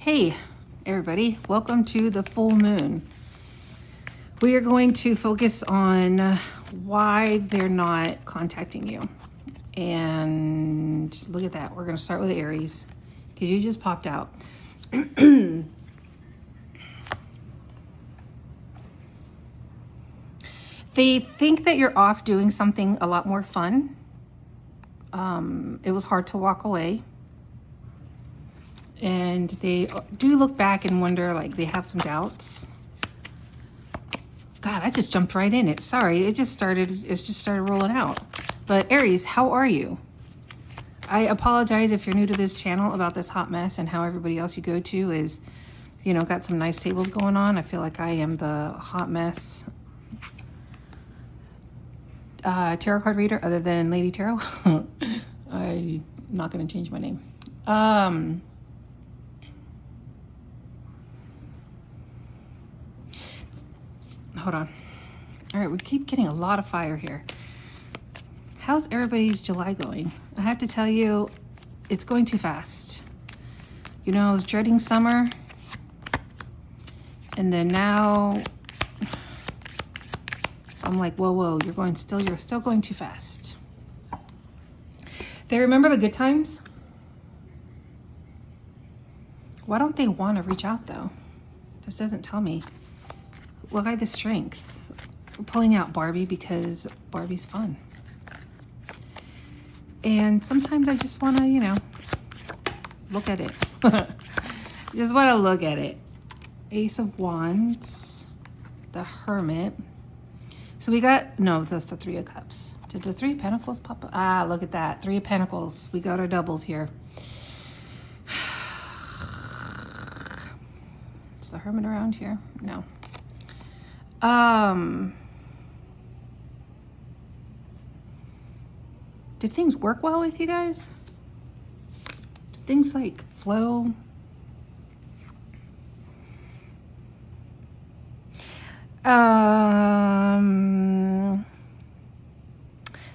Hey, everybody, welcome to the full moon. We are going to focus on why they're not contacting you. And look at that. We're going to start with Aries because you just popped out. They think that you're off doing something a lot more fun. It was hard to walk away. And they do look back and wonder, like they have some doubts. God, I just jumped right in it. Sorry, it just started rolling out. But Aries, how are you? I apologize if you're new to this channel about this hot mess and how everybody else you go to is, you know, got some nice tables going on. I feel like I am the hot mess tarot card reader other than Lady Tarot. I'm not going to change my name. Hold on. All right, we keep getting a lot of fire here. How's everybody's July going? I have to tell you, it's going too fast. You know, I was dreading summer. And then now I'm like, whoa, you're still going too fast. They remember the good times? Why don't they want to reach out though? This doesn't tell me. Why the strength? We're pulling out Barbie because Barbie's fun. And sometimes I just want to, you know, look at it. Just want to look at it. Ace of Wands, the Hermit. So we got, no, that's the Three of Cups. Did the Three of Pentacles pop up? Ah, look at that. Three of Pentacles. We got our doubles here. Is the Hermit around here? No. Did things work well with you guys? Did things like flow?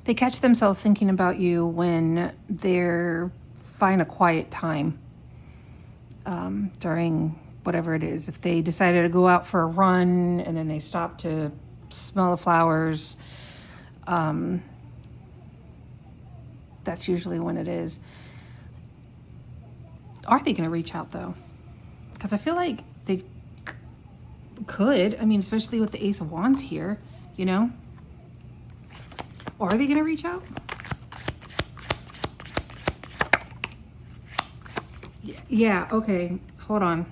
They catch themselves thinking about you when they're find a quiet time during whatever it is. If they decided to go out for a run and then they stop to smell the flowers, that's usually when it is. Are they going to reach out though? Because I feel like they could. I mean, especially with the Ace of Wands here, you know? Or are they going to reach out? Yeah, okay. Hold on.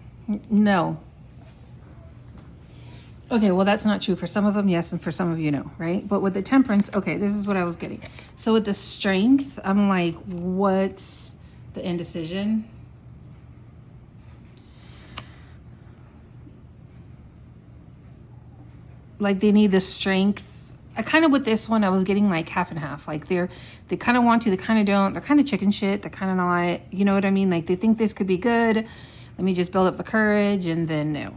No. Okay, well, that's not true. For some of them, yes, and for some of you, no, right? But with the Temperance, okay, this is what I was getting. So with the Strength, I'm like, what's the indecision? Like they need the strength. I kind of, with this one, I was getting like half and half. Like they kind of want to, they kind of don't. They're kind of chicken shit. They're kind of not, you know what I mean? Like they think this could be good. Let me just build up the courage, and then no.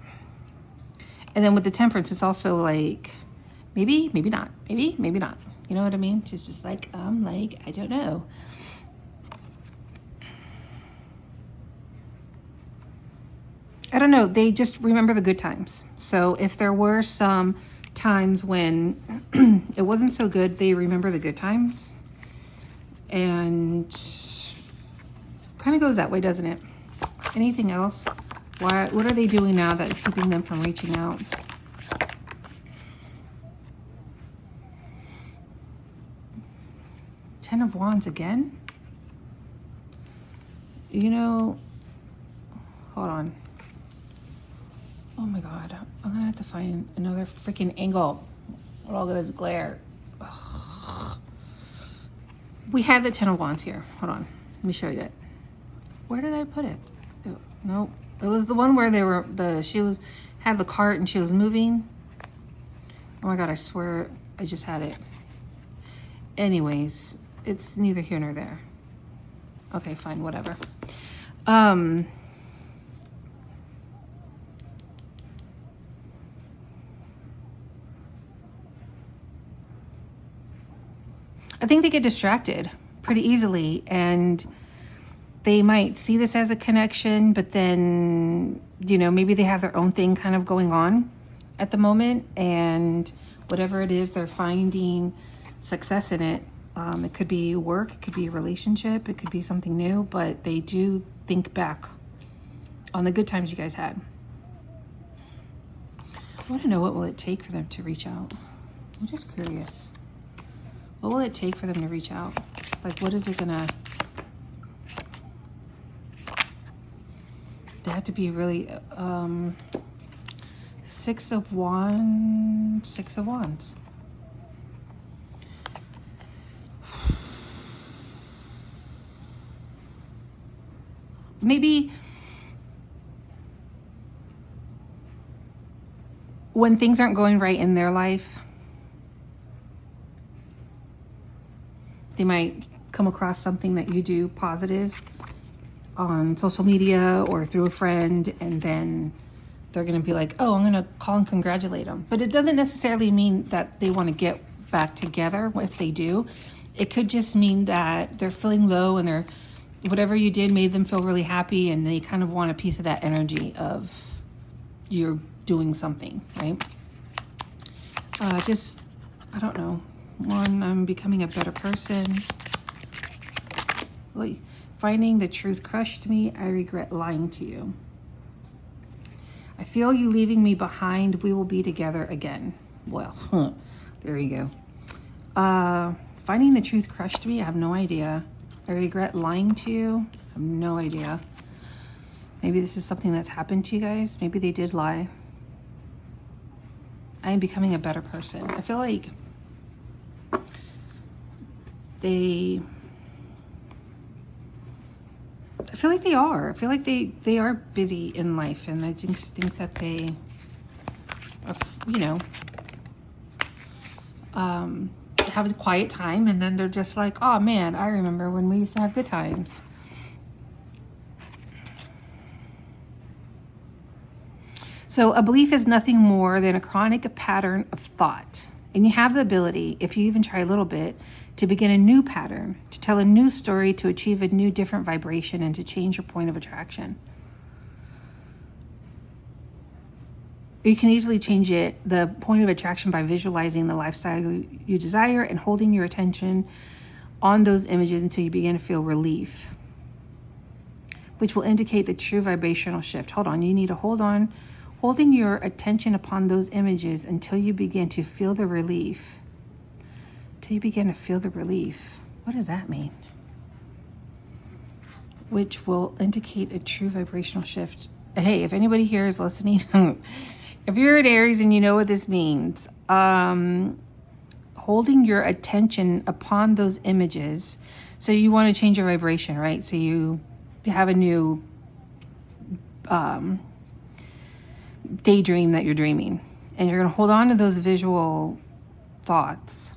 And then with the Temperance, it's also like, maybe not. Maybe not. You know what I mean? It's just like, I don't know. I don't know. They just remember the good times. So if there were some times when it wasn't so good, they remember the good times. And kind of goes that way, doesn't it? Anything else? What are they doing now that's keeping them from reaching out? Ten of Wands again? You know, hold on. Oh my God, I'm gonna have to find another freaking angle. All this glare. Ugh. We had the Ten of Wands here. Hold on, let me show you it. Where did I put it? Nope. It was the one where she had the cart and she was moving. Oh my God, I swear I just had it. Anyways, it's neither here nor there. Okay, fine, whatever. I think they get distracted pretty easily, and They might see this as a connection, but then, you know, maybe they have their own thing kind of going on at the moment, and whatever it is, they're finding success in it. It could be work, it could be a relationship, it could be something new, but they do think back on the good times you guys had. I want to know, what will it take for them to reach out? I'm just curious. What will it take for them to reach out? Like, what is it gonna... They have to be really... Six of Wands. Maybe when things aren't going right in their life, they might come across something that you do positive on social media or through a friend, and then they're going to be like, oh, I'm going to call and congratulate them. But it doesn't necessarily mean that they want to get back together. If they do, it could just mean that they're feeling low, and whatever you did made them feel really happy, and they kind of want a piece of that energy of you're doing something, right? I don't know. One, I'm becoming a better person. Like, finding the truth crushed me. I regret lying to you. I feel you leaving me behind. We will be together again. Well, there you go. Finding the truth crushed me. I have no idea. I regret lying to you. I have no idea. Maybe this is something that's happened to you guys. Maybe they did lie. I am becoming a better person. I feel like they are. I feel like they are busy in life, and I just think that they are, you know, have a quiet time, and then they're just like, oh man, I remember when we used to have good times. So a belief is nothing more than a chronic pattern of thought. And you have the ability, if you even try a little bit, to begin a new pattern, to tell a new story, to achieve a new different vibration, and to change your point of attraction. You can easily change the point of attraction, by visualizing the lifestyle you desire and holding your attention on those images until you begin to feel relief, which will indicate the true vibrational shift. Hold on, you need to holding your attention upon those images until you begin to feel the relief. Till you begin to feel the relief. What does that mean? Which will indicate a true vibrational shift. Hey, if anybody here is listening, if you're at Aries and you know what this means, holding your attention upon those images. So you want to change your vibration, right? So you have a new daydream that you're dreaming, and you're going to hold on to those visual thoughts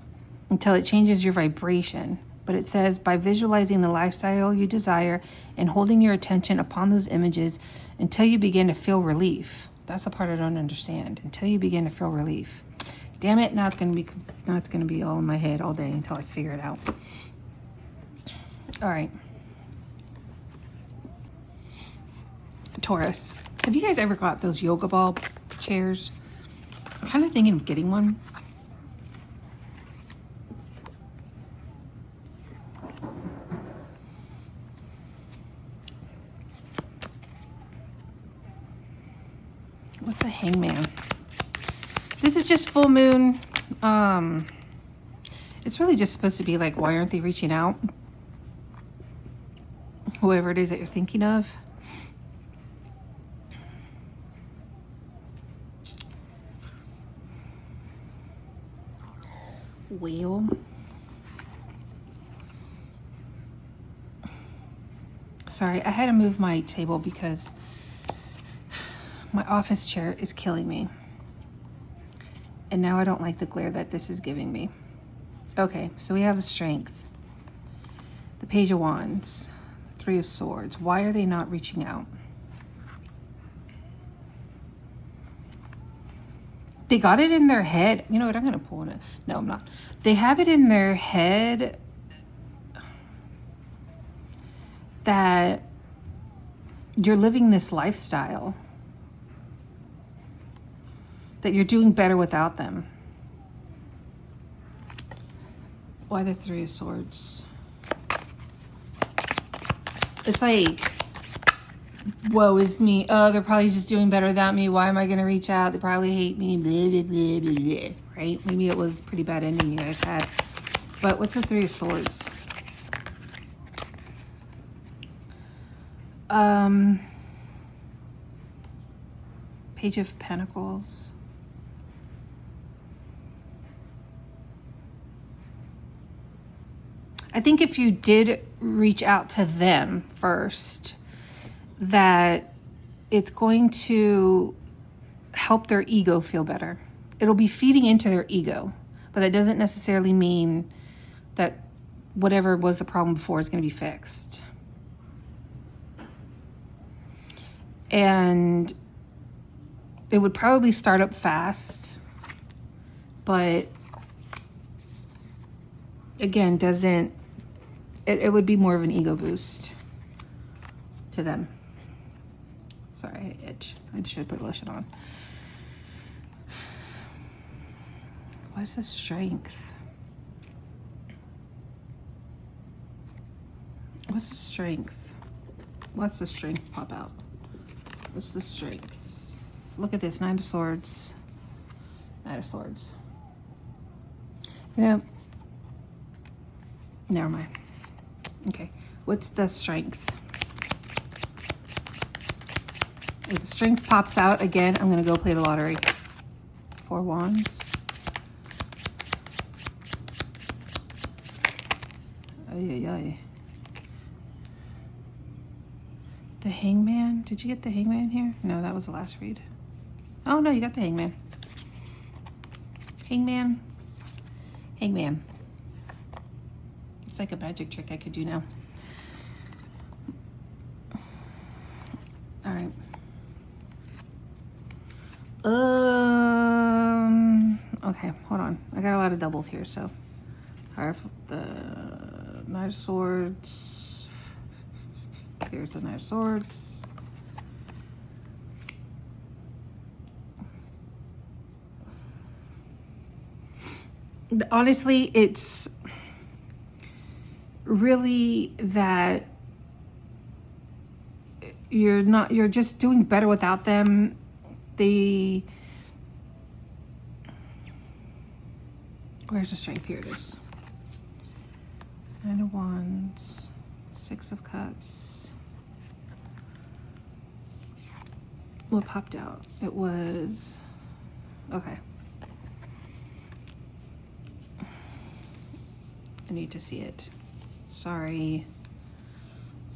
until it changes your vibration. But it says, by visualizing the lifestyle you desire and holding your attention upon those images until you begin to feel relief. That's the part I don't understand. Until you begin to feel relief. Damn it, now it's going to be all in my head all day until I figure it out. All right. Taurus. Have you guys ever got those yoga ball chairs? I'm kind of thinking of getting one. What's the Hangman? This is just full moon. It's really just supposed to be like, why aren't they reaching out? Whoever it is that you're thinking of. Wheel. Sorry, I had to move my table because my office chair is killing me. And now I don't like the glare that this is giving me. Okay, so we have the Strength, the Page of Wands, the Three of Swords. Why are they not reaching out? They got it in their head. You know what? I'm going to pull it. No, I'm not. They have it in their head that you're living this lifestyle, that you're doing better without them. Why the Three of Swords? It's like, woe is me. Oh, they're probably just doing better without me. Why am I going to reach out? They probably hate me. Blah, blah, blah, blah, blah. Right? Maybe it was a pretty bad ending you guys had. But what's the Three of Swords? Page of Pentacles. I think if you did reach out to them first, that it's going to help their ego feel better. It'll be feeding into their ego, but that doesn't necessarily mean that whatever was the problem before is going to be fixed. And it would probably start up fast, but again, it would be more of an ego boost to them. Sorry, I itch. I should put lotion on. What's the Strength? What's the Strength? What's the Strength pop out? What's the Strength? Look at this, Nine of Swords. Nine of Swords. You know, never mind. Okay, what's the Strength? If the Strength pops out again, I'm gonna go play the lottery. Four Wands. Ay, ay, ay. The Hangman? Did you get the Hangman here? No, that was the last read. Oh no, you got the Hangman. Hangman. Hangman. It's like a magic trick I could do now. All right. Okay, hold on. I got a lot of doubles here, so. The Knight of Swords. Here's the Knight of Swords. Honestly, it's really that you're just doing better without them. Where's the Strength? Here it is. Nine of Wands, Six of Cups. What popped out? It was, okay. I need to see it. Sorry.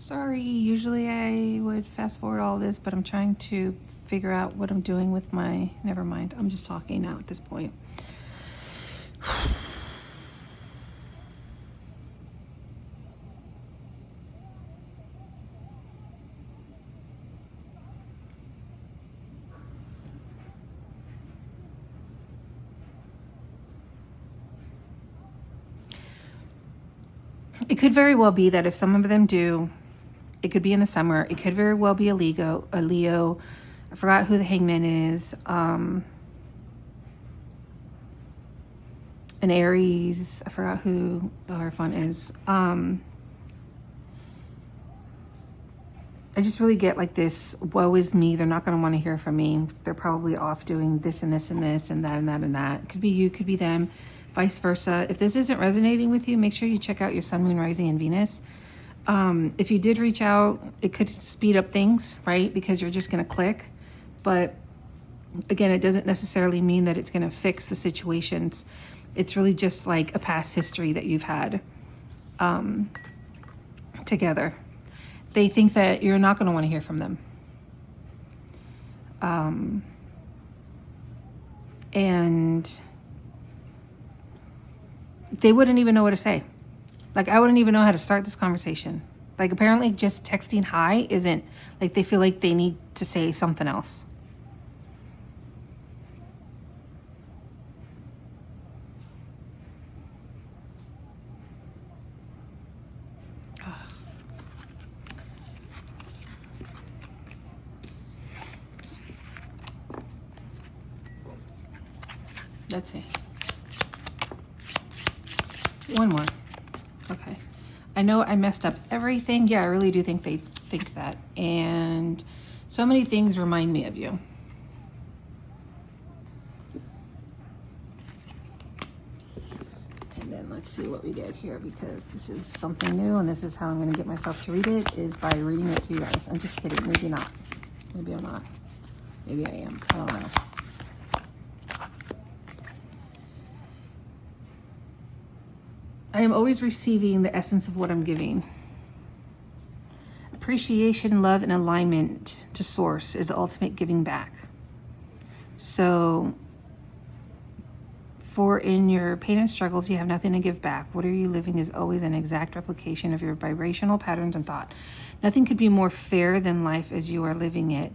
Usually I would fast forward all this, but I'm trying to figure out what I'm doing with my, never mind. I'm just talking now at this point. It could very well be that if some of them do, it could be in the summer. It could very well be a Leo. I forgot who the Hangman is. An Aries. I forgot who the Hierophant is. I just really get like this, woe is me. They're not going to want to hear from me. They're probably off doing this and this and this and that and that and that. It could be you, could be them. Vice versa. If this isn't resonating with you, make sure you check out your Sun, Moon, Rising, and Venus. If you did reach out, it could speed up things, right? Because you're just going to click. But again, it doesn't necessarily mean that it's going to fix the situations. It's really just like a past history that you've had together. They think that you're not going to want to hear from them. And they wouldn't even know what to say. Like, I wouldn't even know how to start this conversation. Like, apparently just texting hi isn't, like, they feel like they need to say something else. Let's see. One more. Okay. I know I messed up everything. Yeah, I really do think they think that. And so many things remind me of you. And then let's see what we get here, because this is something new and this is how I'm going to get myself to read it, is by reading it to you guys. I'm just kidding. Maybe not. Maybe I'm not. Maybe I am. I don't know. I am always receiving the essence of what I'm giving. Appreciation, love, and alignment to source is the ultimate giving back. So, for in your pain and struggles, you have nothing to give back. What are you living is always an exact replication of your vibrational patterns and thought. Nothing could be more fair than life as you are living it.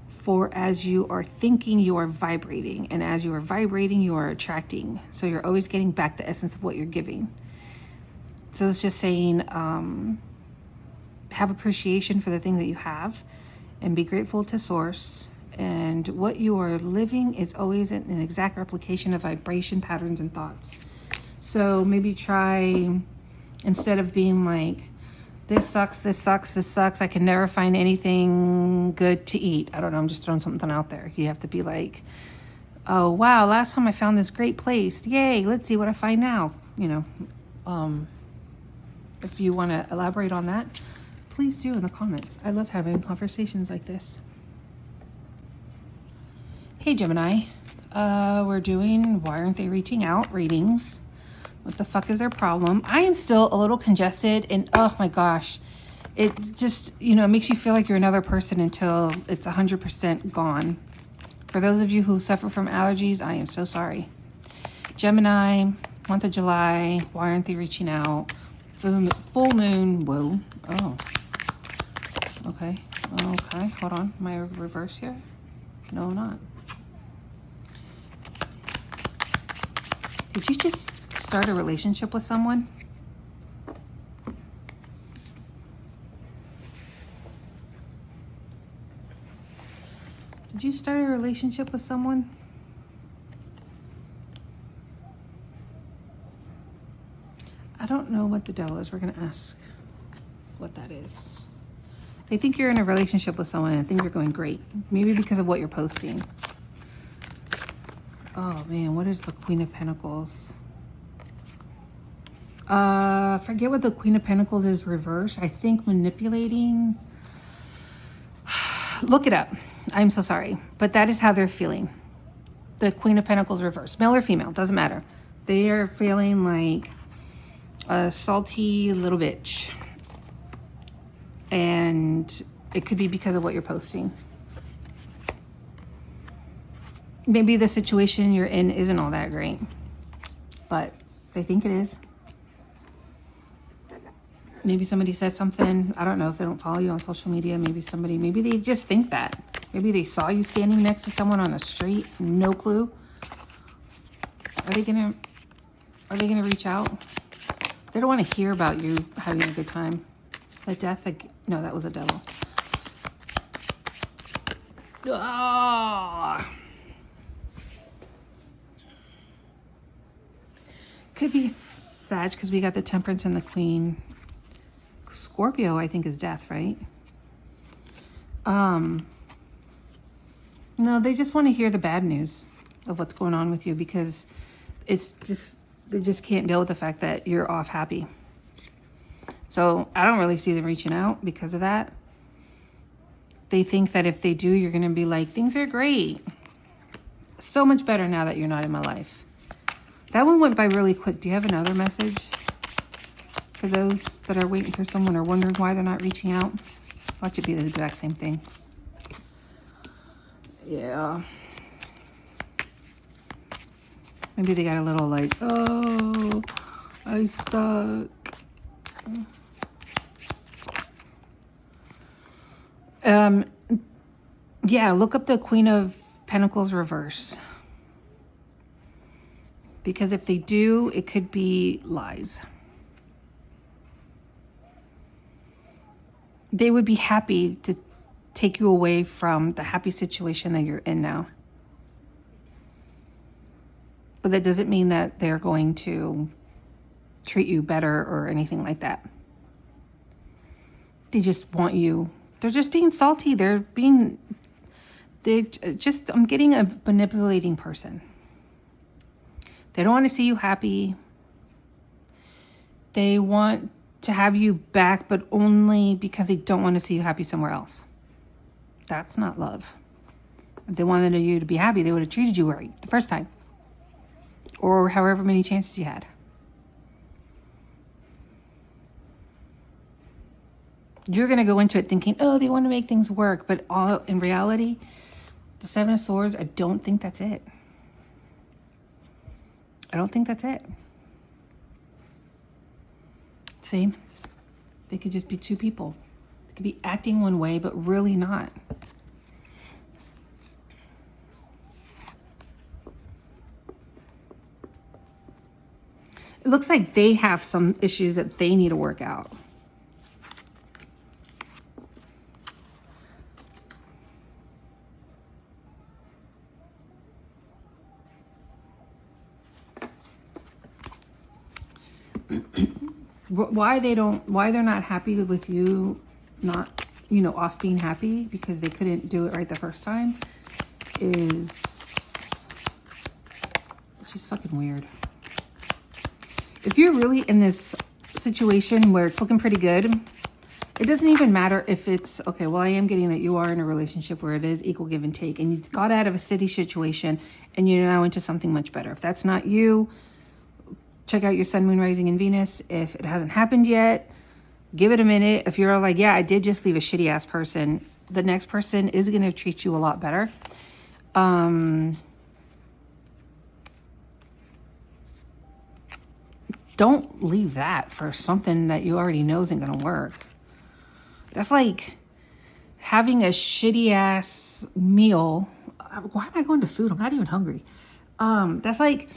For as you are thinking, you are vibrating. And as you are vibrating, you are attracting. So you're always getting back the essence of what you're giving. So it's just saying, have appreciation for the thing that you have and be grateful to source. And what you are living is always an exact replication of vibration, patterns, and thoughts. So maybe try, instead of being like, this sucks, this sucks, this sucks, I can never find anything good to eat. I don't know, I'm just throwing something out there. You have to be like, oh, wow, last time I found this great place. Yay, let's see what I find now. You know, if you want to elaborate on that, please do in the comments. I love having conversations like this. Hey, Gemini. We're doing Why Aren't They Reaching Out readings. What the fuck is their problem? I am still a little congested and oh my gosh, it just, you know, it makes you feel like you're another person until it's 100% gone. For those of you who suffer from allergies, I am so sorry. Gemini, month of July, why aren't they reaching out? Full moon, whoa, oh, okay, hold on, am I reverse here? No, I'm not. Did you just start a relationship with someone? Did you start a relationship with someone? I don't know what the devil is. We're going to ask what that is. They think you're in a relationship with someone and things are going great. Maybe because of what you're posting. Oh man, what is the Queen of Pentacles? Forget what the Queen of Pentacles is reversed. I think manipulating. Look it up. I'm so sorry. But that is how they're feeling. The Queen of Pentacles reversed. Male or female, doesn't matter. They are feeling like a salty little bitch. And it could be because of what you're posting. Maybe the situation you're in isn't all that great. But they think it is. Maybe somebody said something. I don't know if they don't follow you on social media. Maybe they just think that. Maybe they saw you standing next to someone on the street. No clue. Are they gonna reach out? They don't want to hear about you having a good time. The death, no, that was a devil. Oh. Could be Sag because we got the Temperance and the Queen. Scorpio, I think, is death, right? No, they just want to hear the bad news of what's going on with you because it's just, they just can't deal with the fact that you're off happy. So I don't really see them reaching out because of that. They think that if they do, you're going to be like, things are great. So much better now that you're not in my life. That one went by really quick. Do you have another message for those that are waiting for someone or wondering why they're not reaching out? Watch it be the exact same thing. Yeah. Maybe they got a little like, oh, I suck. Yeah, look up the Queen of Pentacles reverse. Because if they do, it could be lies. They would be happy to take you away from the happy situation that you're in now. But that doesn't mean that they're going to treat you better or anything like that. They just want you. They're just being salty. I'm getting a manipulating person. They don't want to see you happy. They want to have you back, but only because they don't want to see you happy somewhere else. That's not love. If they wanted you to be happy, they would have treated you right the first time. Or however many chances you had. You're going to go into it thinking, oh, they want to make things work. But in reality, the Seven of Swords, I don't think that's it. I don't think that's it. See? They could just be two people. They could be acting one way, but really not. It looks like they have some issues that they need to work out. Why they're not happy with you not, off being happy because they couldn't do it right the first time is, it's just fucking weird. If you're really in this situation where it's looking pretty good, it doesn't even matter if it's, okay, well, I am getting that you are in a relationship where it is equal give and take, and you got out of a city situation and you're now into something much better. If that's not you, check out your sun, moon, rising, and Venus. If it hasn't happened yet, give it a minute. If you're like, yeah, I did just leave a shitty ass person, the next person is going to treat you a lot better. Don't leave that for something that you already know isn't going to work. That's like having a shitty ass meal. Why am I going to food? I'm not even hungry. That's like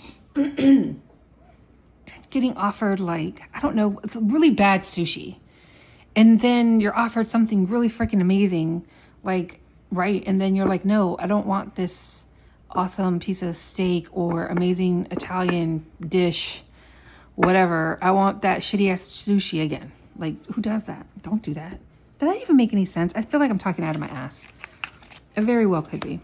getting offered, like, I don't know, it's really bad sushi. And then you're offered something really freaking amazing, like, right? And then you're like, no, I don't want this awesome piece of steak or amazing Italian dish, whatever. I want that shitty ass sushi again. Like, who does that? Don't do that. Did that even make any sense? I feel like I'm talking out of my ass. It very well could be.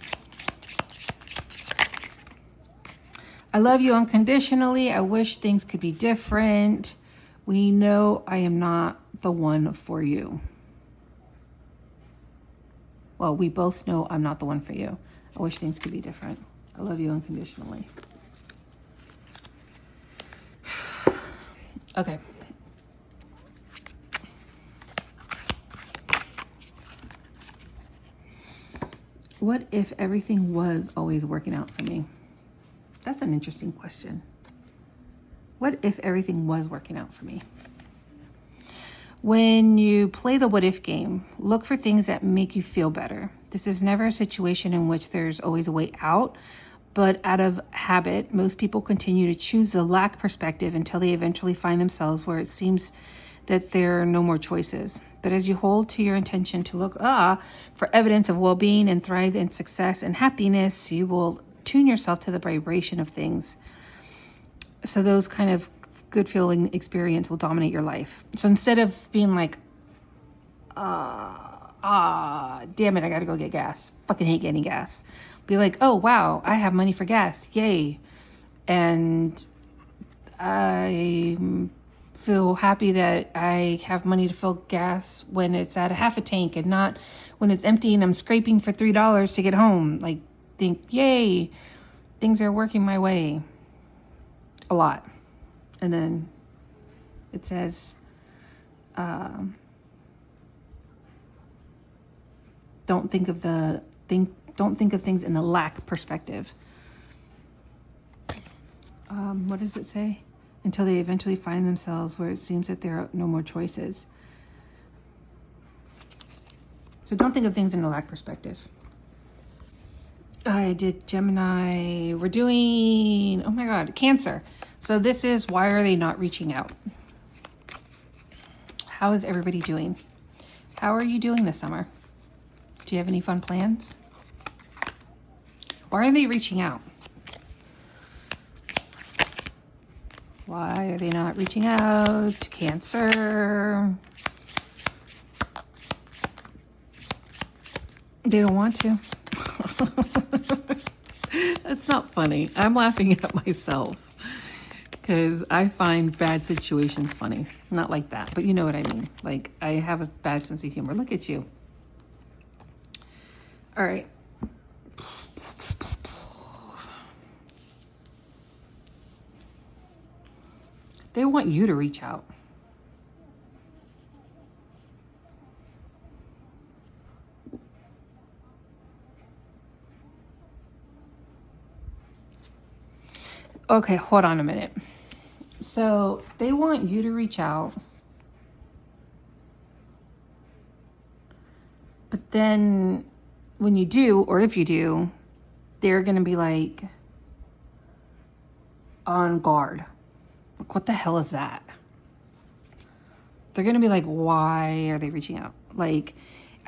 I love you unconditionally. I wish things could be different. We know I am not the one for you. Well, we both know I'm not the one for you. I wish things could be different. I love you unconditionally. Okay. What if everything was always working out for me? That's an interesting question. What if everything was working out for me? When you play the what if game, look for things that make you feel better. This is never a situation in which there's always a way out, but out of habit, most people continue to choose the lack perspective until they eventually find themselves where it seems that there are no more choices. But as you hold to your intention to look for evidence of well-being and thrive and success and happiness, you will tune yourself to the vibration of things. So those kind of good feeling experience will dominate your life. So instead of being like, damn it, I gotta go get gas. Fucking hate getting gas. Be like, oh wow, I have money for gas. Yay. And I feel happy that I have money to fill gas when it's at a half a tank and not when it's empty and I'm scraping for $3 to get home. Like, think, yay, things are working my way a lot. And then it says, don't think of things in the lack perspective. What does it say? Until they eventually find themselves where it seems that there are no more choices. So don't think of things in the lack perspective. I did Gemini. We're doing, oh my God, Cancer. So this is, why are they not reaching out? How is everybody doing? How are you doing this summer? Do you have any fun plans? Why are they reaching out? Why are they not reaching out to Cancer? They don't want to. That's not funny. I'm laughing at myself because I find bad situations funny. Not like that, but you know what I mean. Like, I have a bad sense of humor. Look at you. All right. They want you to reach out. Okay, hold on a minute. So they want you to reach out. But then when you do, or if you do, they're going to be like on guard. Like, what the hell is that? They're going to be like, why are they reaching out? Like,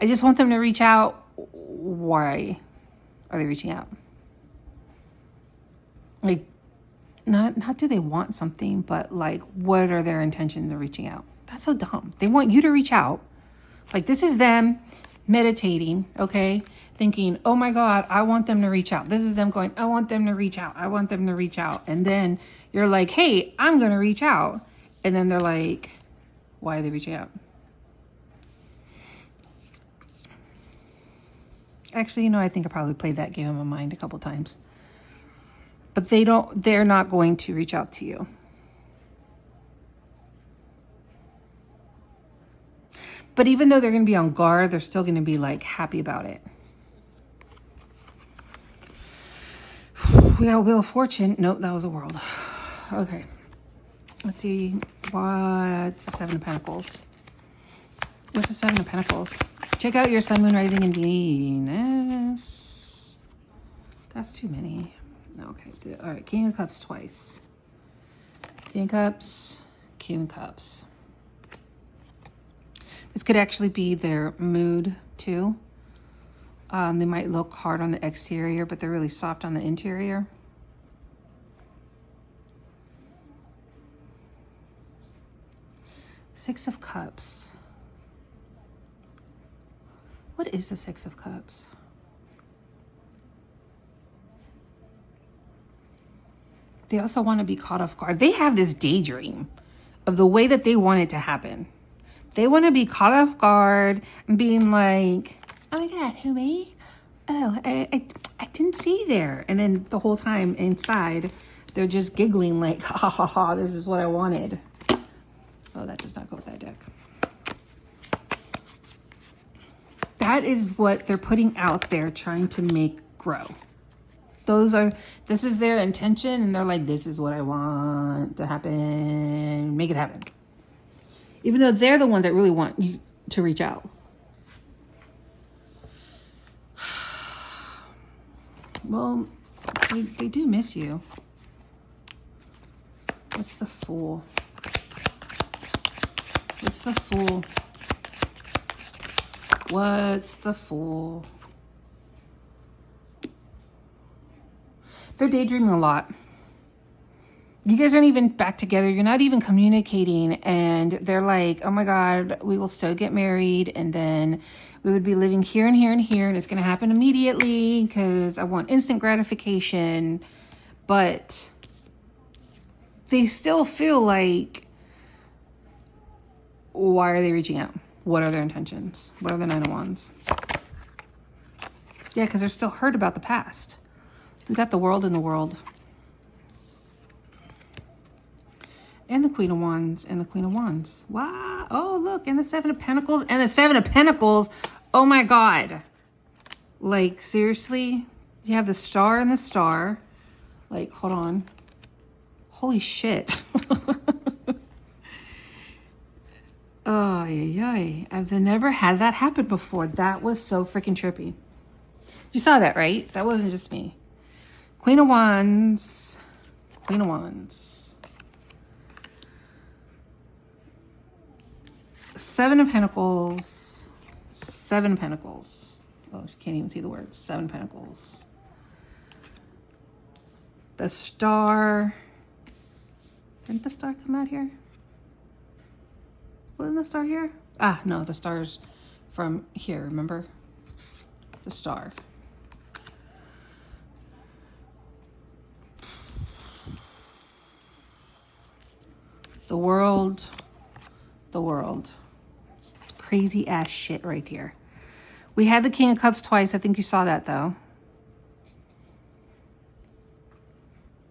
I just want them to reach out. Why are they reaching out? Like, not do they want something, but like, what are their intentions of reaching out? That's so dumb. They want you to reach out. Like, this is them meditating, okay? Thinking, oh my God, I want them to reach out. This is them going, I want them to reach out. I want them to reach out. And then you're like, hey, I'm going to reach out. And then they're like, why are they reaching out? Actually, you know, I think I probably played that game in my mind a couple times. But they're not going to reach out to you. But even though they're going to be on guard, they're still going to be like happy about it. We got Wheel of Fortune. Nope, that was a World. Okay. Let's see. What's the Seven of Pentacles? What's the Seven of Pentacles? Check out your Sun, Moon, Rising, and Venus. That's too many. Okay. All right. King of Cups twice. King of Cups. King of Cups. This could actually be their mood too. They might look hard on the exterior, but they're really soft on the interior. Six of Cups. What is the Six of Cups? They also want to be caught off guard. They have this daydream of the way that they want it to happen. They want to be caught off guard and being like, oh my God, who, me? Oh, I didn't see you there. And then the whole time inside, they're just giggling like, ha ha ha, this is what I wanted. Oh, that does not go with that deck. That is what they're putting out there, trying to make grow. This is their intention, and they're like, this is what I want to happen. Make it happen. Even though they're the ones that really want you to reach out. Well, they do miss you. What's the Fool? What's the Fool? What's the Fool? They're daydreaming a lot. You guys aren't even back together. You're not even communicating. And they're like, oh my God, we will still get married. And then we would be living here and here and here. And it's going to happen immediately because I want instant gratification. But they still feel like, why are they reaching out? What are their intentions? What are the Nine of Wands? Yeah, because they're still hurt about the past. We got the World in the World. And the Queen of Wands and the Queen of Wands. Wow. Oh, look. And the Seven of Pentacles and the Seven of Pentacles. Oh, my God. Like, seriously? You have the Star and the Star. Like, hold on. Holy shit. Oh, yeah. I've never had that happen before. That was so freaking trippy. You saw that, right? That wasn't just me. Queen of Wands. Queen of Wands. Seven of Pentacles. Seven of Pentacles. Oh, you can't even see the words. Seven of Pentacles. The Star. Didn't the star come out here? Wasn't the star here? Ah, no, the star's from here, remember? The star. The world. Crazy ass shit right here. We had the King of Cups twice. I think you saw that though.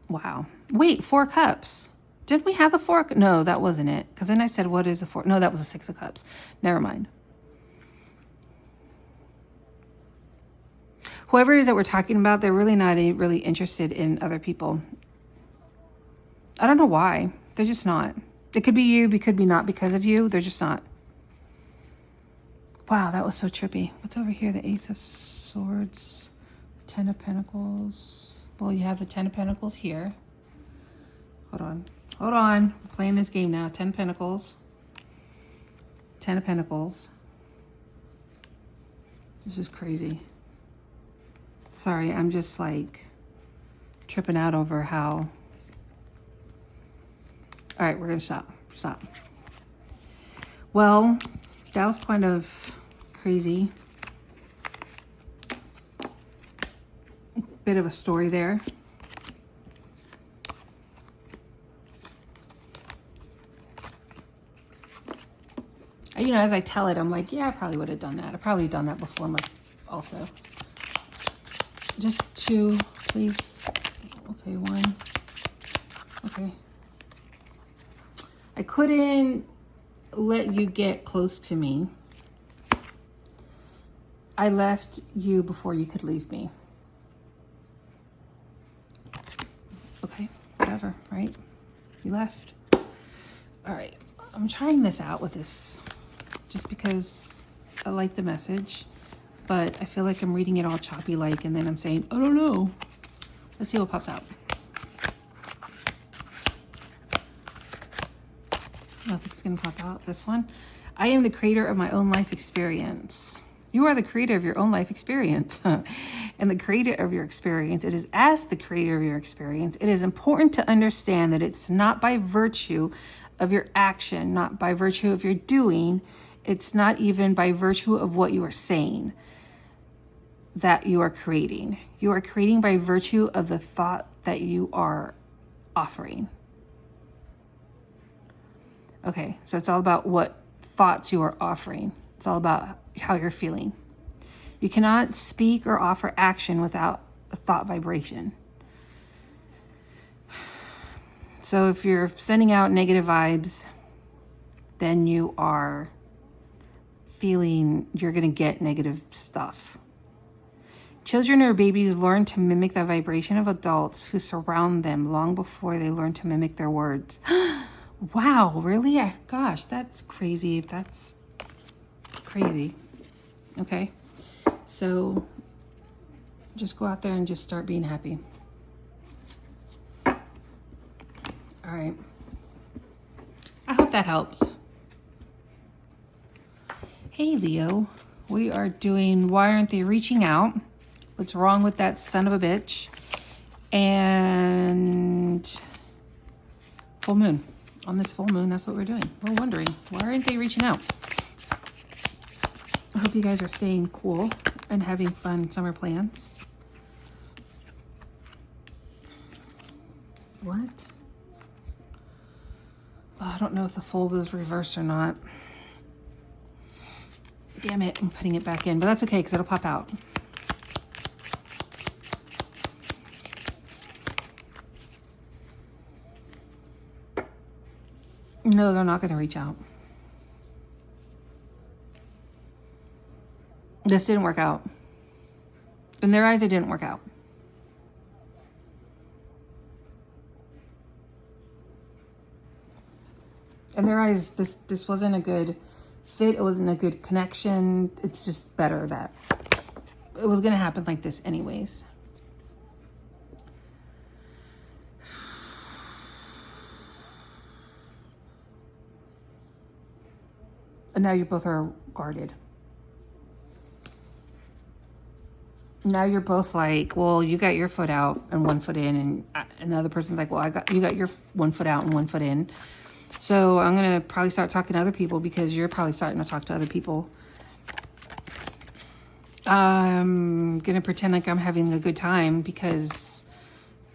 Wow. Wait, 4 cups. Didn't we have the 4? No, that wasn't it. Because then I said, what is the 4? No, that was a 6 of Cups. Never mind. Whoever it is that we're talking about, they're really not really interested in other people. I don't know why. They're just not. It could be you, it could be not because of you. They're just not. Wow, that was so trippy. What's over here? The Ace of Swords, the 10 of Pentacles. Well, you have the 10 of Pentacles here. Hold on. Hold on. I'm playing this game now. 10 Pentacles. 10 of Pentacles. This is crazy. Sorry, I'm just like tripping out over how... All right, we're going to stop. Well, that was kind of crazy. Bit of a story there. You know, as I tell it, I'm like, yeah, I probably would have done that. I probably done that before also. Just 2, please. Okay, 1. Okay. I couldn't let you get close to me. I left you before you could leave me. Okay, whatever, right? You left. All right, I'm trying this out with this just because I like the message, but I feel like I'm reading it all choppy like, and then I'm saying, I don't know. Let's see what pops out. Nothing's gonna pop out. This one. I am the creator of my own life experience. You are the creator of your own life experience. And the creator of your experience, it is as the creator of your experience, it is important to understand that it's not by virtue of your action, not by virtue of your doing, it's not even by virtue of what you are saying that you are creating. You are creating by virtue of the thought that you are offering. Okay, so it's all about what thoughts you are offering. It's all about how you're feeling. You cannot speak or offer action without a thought vibration. So if you're sending out negative vibes, then you are feeling you're going to get negative stuff. Children or babies learn to mimic the vibration of adults who surround them long before they learn to mimic their words. Wow, really? Gosh, that's crazy. That's crazy. Okay, so just go out there and just start being happy. All right. I hope that helps. Hey, Leo. We are doing Why Aren't They Reaching Out? What's wrong with that son of a bitch? And full moon. On this full moon, that's what we're doing. We're wondering, why aren't they reaching out? I hope you guys are staying cool and having fun summer plans. What? Oh, I don't know if the full was reversed or not. Damn it, I'm putting it back in, but that's okay because it'll pop out. No, they're not going to reach out. This didn't work out. In their eyes, it didn't work out. In their eyes, this wasn't a good fit. It wasn't a good connection. It's just better that it was going to happen like this anyways. And now you both are guarded. now you're both like, well, you got your foot out and one foot in, and the other person's like, well, you got your one foot out and one foot in. So I'm going to probably start talking to other people because you're probably starting to talk to other people. I'm going to pretend like I'm having a good time because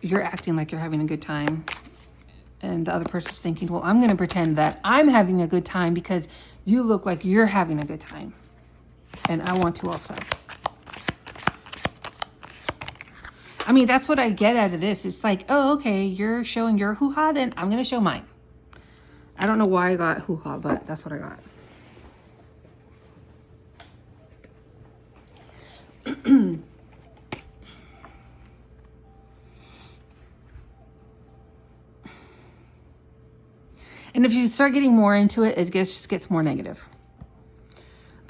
you're acting like you're having a good time. And the other person's thinking, well, I'm going to pretend that I'm having a good time because you look like you're having a good time. And I want to also. I mean, that's what I get out of this. It's like, oh, okay, you're showing your hoo-ha, then I'm going to show mine. I don't know why I got hoo-ha, but that's what I got. And if you start getting more into it, it just gets more negative.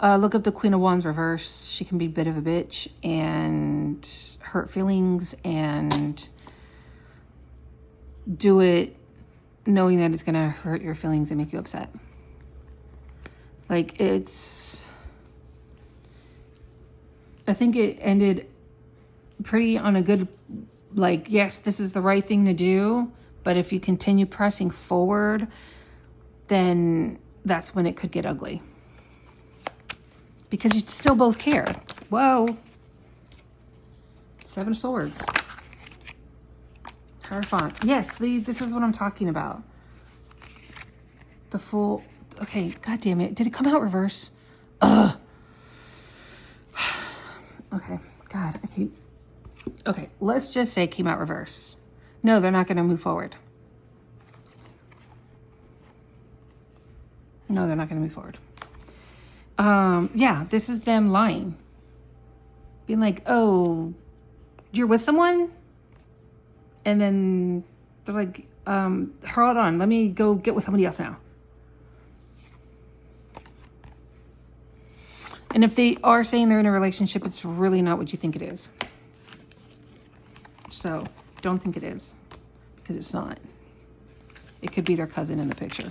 Look up the Queen of Wands reverse. She can be a bit of a bitch and hurt feelings and do it knowing that it's going to hurt your feelings and make you upset. Like I think it ended pretty on a good, like, yes, this is the right thing to do. But if you continue pressing forward, then that's when it could get ugly. Because you still both care. Whoa. 7 of Swords. Hierophant. Yes, this is what I'm talking about. The full... Okay, God damn it. Did it come out reverse? Ugh. Okay, God, I keep... Okay, let's just say it came out reverse. No, they're not going to move forward. No, they're not going to move forward. Yeah, this is them lying. Being like, oh, you're with someone? And then they're like, hold on, let me go get with somebody else now. And if they are saying they're in a relationship, it's really not what you think it is. So don't think it is, because it's not. It could be their cousin in the picture.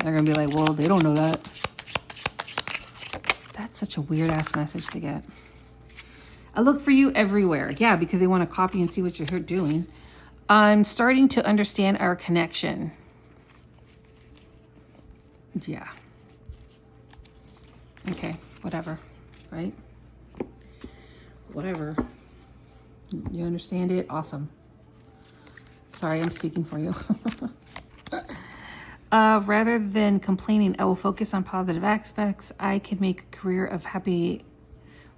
They're going to be like, well, they don't know that. That's such a weird ass message to get. I look for you everywhere. Yeah, because they want to copy and see what you're doing. I'm starting to understand our connection. Yeah. Okay, whatever, right? Whatever. You understand it? Awesome. Sorry, I'm speaking for you. Rather than complaining, I will focus on positive aspects. I can make a career of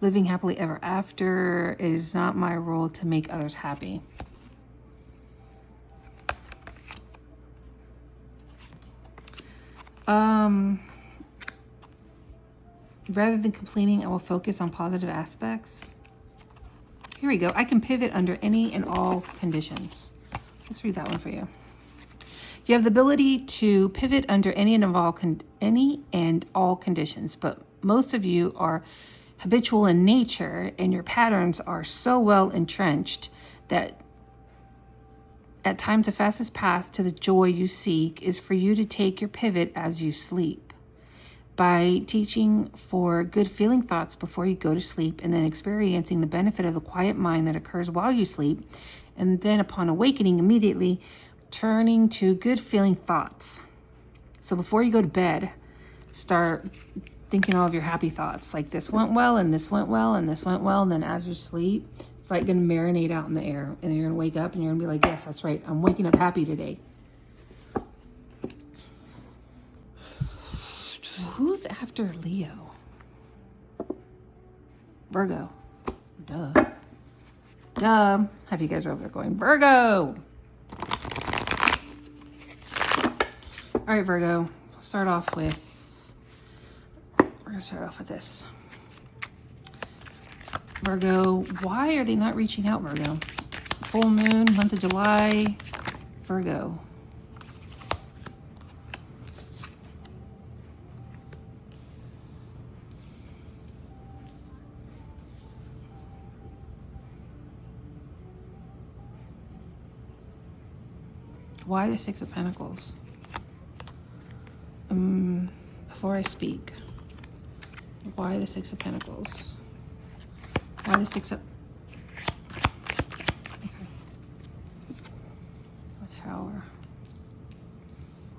living happily ever after. It is not my role to make others happy. Rather than complaining, I will focus on positive aspects. Here we go. I can pivot under any and all conditions. Let's read that one for you. You have the ability to pivot under any and all conditions, but most of you are habitual in nature, and your patterns are so well entrenched that at times the fastest path to the joy you seek is for you to take your pivot as you sleep. By teaching for good feeling thoughts before you go to sleep, and then experiencing the benefit of the quiet mind that occurs while you sleep, and then upon awakening immediately turning to good feeling thoughts. So before you go to bed, start thinking all of your happy thoughts, like this went well and this went well and this went well. And then as you sleep, it's like going to marinate out in the air, and then you're going to wake up and you're going to be like, yes, that's right, I'm waking up happy today. Who's after Leo? Virgo. Duh. Have you guys over there going, Virgo? All right, Virgo. We're going to start off with this. Virgo, why are they not reaching out, Virgo? Full moon, month of July. Virgo. Why the Six of Pentacles? Before I speak, why the Six of Pentacles? Why the Six of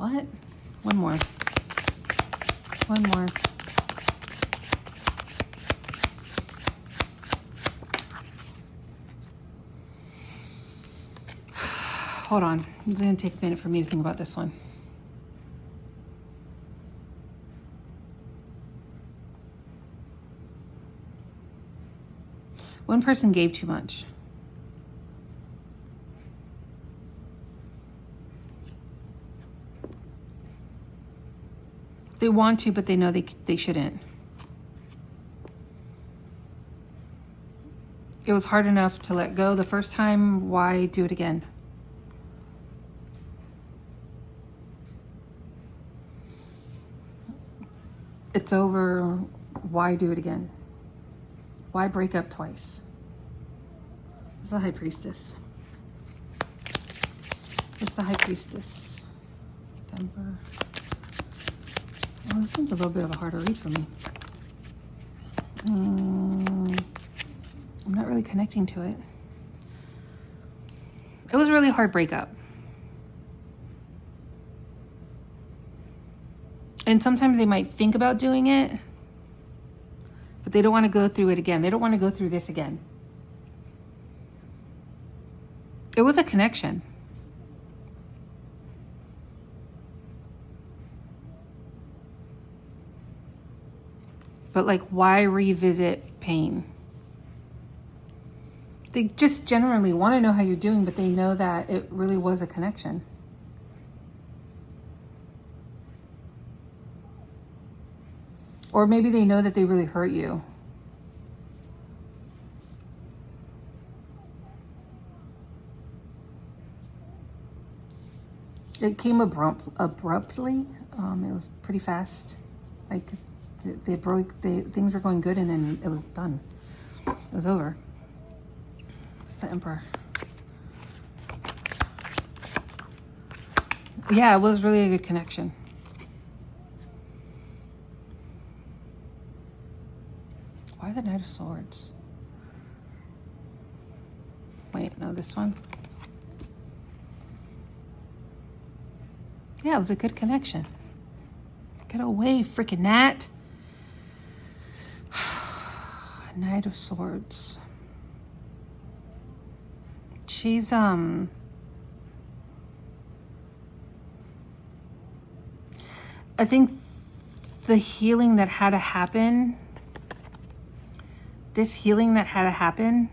What? One more. One more. Hold on. It's going to take a minute for me to think about this one. One person gave too much. They want to, but they know they shouldn't. It was hard enough to let go the first time. Why do it again? It's over. Why do it again? Why break up twice? It's the High Priestess. It's the High Priestess. Temper. Oh, this one's a little bit of a harder read for me. I'm not really connecting to it. It was a really hard breakup. And sometimes they might think about doing it, but they don't want to go through it again. They don't want to go through this again. It was a connection. But like, why revisit pain? They just generally want to know how you're doing, but they know that it really was a connection. Or maybe they know that they really hurt you. It came abruptly. It was pretty fast. Like things were going good and then it was done. It was over. It's the Emperor. Yeah, it was really a good connection. Why the Knight of Swords? Wait, no, this one. Yeah, it was a good connection. Get away, freaking Nat. Knight of Swords. She's, I think the healing that had to happen, this healing that had to happen,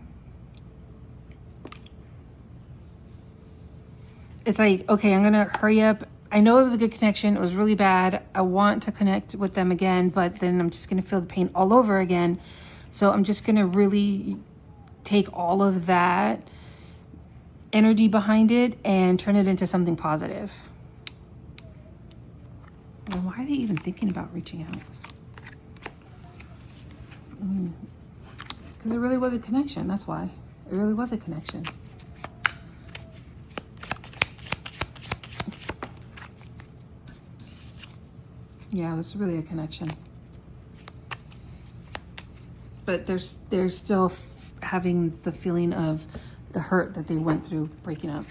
it's like, okay, I'm going to hurry up. I know it was a good connection. It was really bad. I want to connect with them again, but then I'm just going to feel the pain all over again. So I'm just going to really take all of that energy behind it and turn it into something positive. Well, why are they even thinking about reaching out? I mean, because it really was a connection. That's why. It really was a connection. Yeah, it was really a connection. But they're still having the feeling of the hurt that they went through breaking up.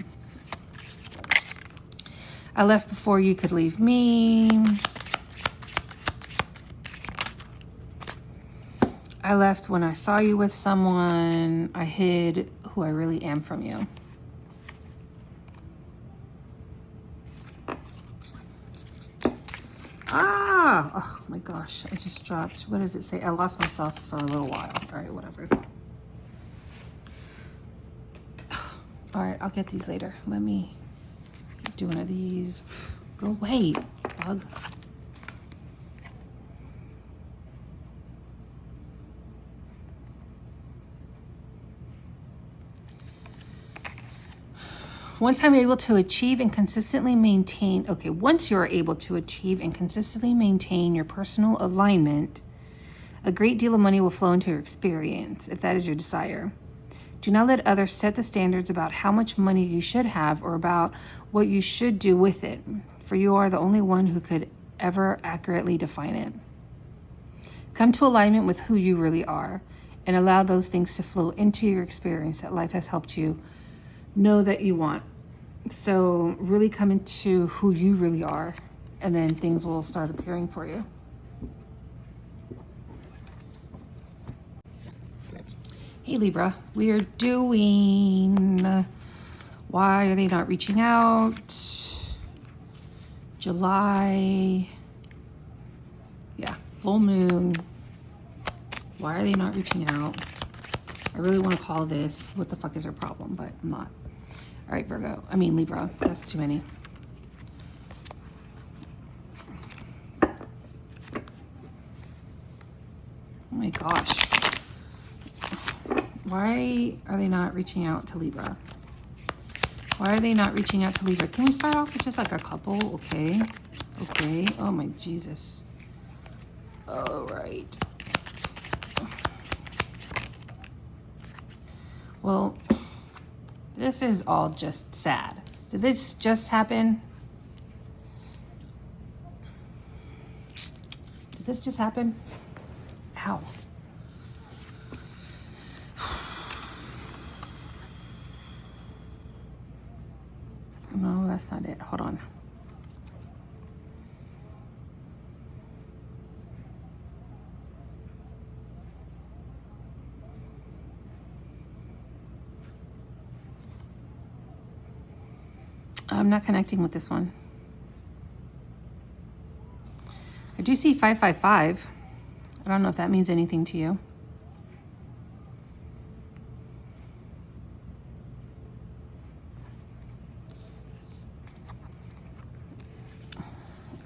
I left before you could leave me. I left when I saw you with someone. I hid who I really am from you. Ah! Oh my gosh, I just dropped. What does it say? I lost myself for a little while. All right, whatever. All right, I'll get these later. Let me do one of these. Go away, bug. Once I'm able to achieve and consistently maintain, okay, once you're able to achieve and consistently maintain your personal alignment, a great deal of money will flow into your experience, if that is your desire. Do not let others set the standards about how much money you should have or about what you should do with it, for you are the only one who could ever accurately define it. Come to alignment with who you really are and allow those things to flow into your experience that life has helped you know that you want. So really come into who you really are, and then things will start appearing for you. Hey Libra, we are doing why are they not reaching out? July. Yeah, full moon. Why are they not reaching out? I really want to call this what the fuck is their problem, but I'm not. All right, Libra. That's too many. Oh my gosh. Why are they not reaching out to Libra? Why are they not reaching out to Libra? Can we start off with just like a couple? Okay. Okay. Oh my Jesus. All right. Well, this is all just sad. Did this just happen? Did this just happen? Ow. No, that's not it. Hold on. I'm not connecting with this one. I do see 555. I don't know if that means anything to you.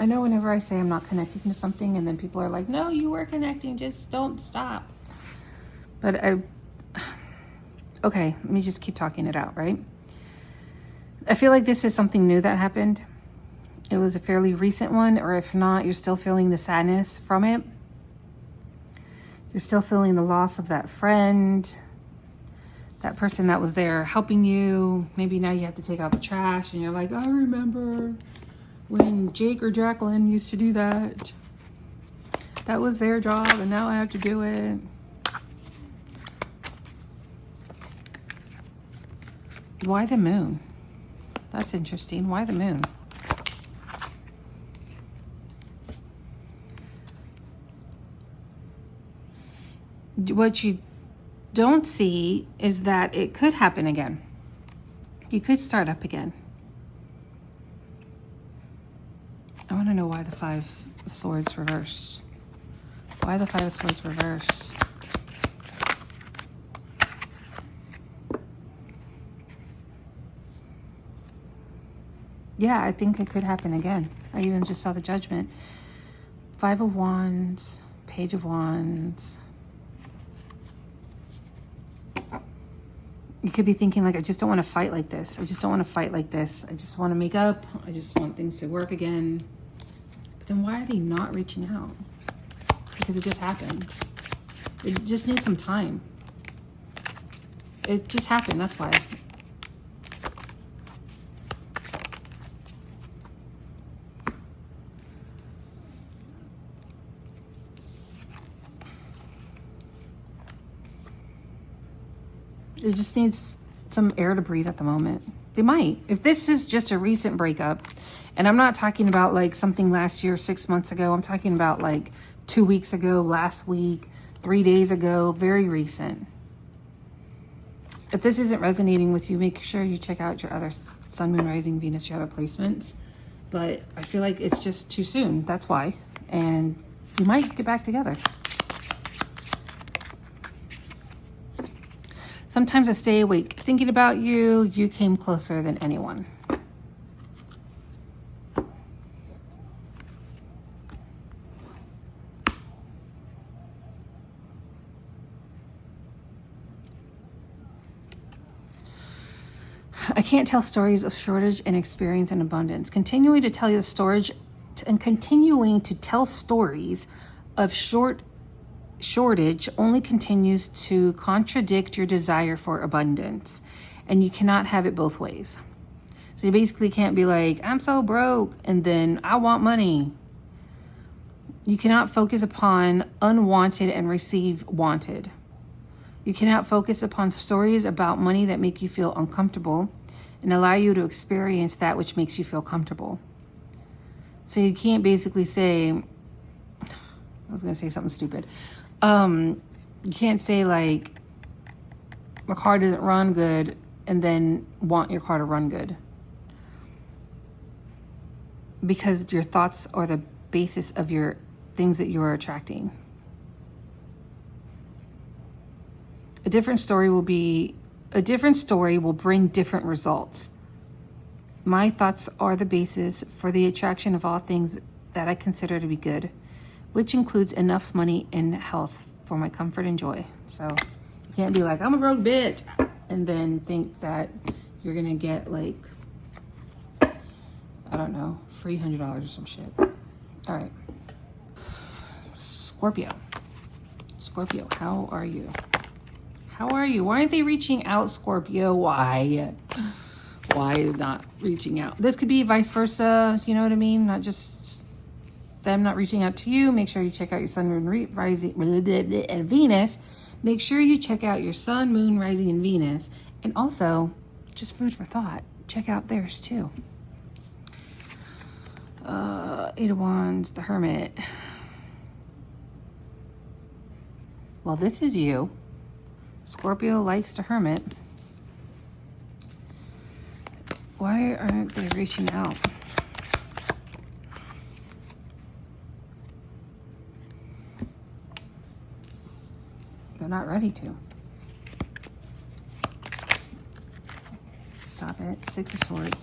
I know whenever I say I'm not connecting to something and then people are like, no, you were connecting, just don't stop. But okay, let me just keep talking it out, right? I feel like this is something new that happened. It was a fairly recent one, or if not, you're still feeling the sadness from it. You're still feeling the loss of that friend, that person that was there helping you. Maybe now you have to take out the trash and you're like, I remember when Jake or Jacqueline used to do that. That was their job and now I have to do it. Why the moon? That's interesting. Why the moon? What you don't see is that it could happen again. You could start up again. I want to know why the Five of Swords reverse. Why the Five of Swords reverse? Yeah, I think it could happen again. I even just saw the Judgment. Five of Wands, Page of Wands. You could be thinking like, I just don't want to fight like this. I just don't want to fight like this. I just want to make up. I just want things to work again. But then why are they not reaching out? Because it just happened. It just needs some time. It just happened, that's why. It just needs some air to breathe at the moment. They might. If this is just a recent breakup, and I'm not talking about like something last year, 6 months ago. I'm talking about like 2 weeks ago, last week, 3 days ago, very recent. If this isn't resonating with you, make sure you check out your other Sun, Moon, Rising, Venus, your other placements. But I feel like it's just too soon. That's why. And you might get back together. Sometimes I stay awake thinking about you. You came closer than anyone. I can't tell stories of shortage and experience and abundance. Continuing to tell you the storage and continuing to tell stories of shortage only continues to contradict your desire for abundance, and you cannot have it both ways. So you basically can't be like, I'm so broke and then I want money. You cannot focus upon unwanted and receive wanted. You cannot focus upon stories about money that make you feel uncomfortable and allow you to experience that which makes you feel comfortable. So you can't basically say, I was going to say something stupid. You can't say like, my car doesn't run good, and then want your car to run good. Because your thoughts are the basis of your things that you're attracting. A different story will bring different results. My thoughts are the basis for the attraction of all things that I consider to be good, which includes enough money and health for my comfort and joy. So you can't be like, I'm a broke bitch, and then think that you're gonna get like, I don't know, free $100 or some shit. All right. Scorpio, how are you? How are you? Why aren't they reaching out, Scorpio? Why not reaching out? This could be vice versa, you know what I mean? Not just them not reaching out to you. Make sure you check out your sun, moon, rising, and Venus. Make sure you check out your sun, moon, rising, and Venus. And also, just food for thought, check out theirs too. Eight of Wands, the Hermit. Well, this is you. Scorpio likes the Hermit. Why aren't they reaching out? They're not ready to. Stop it. Six of Swords.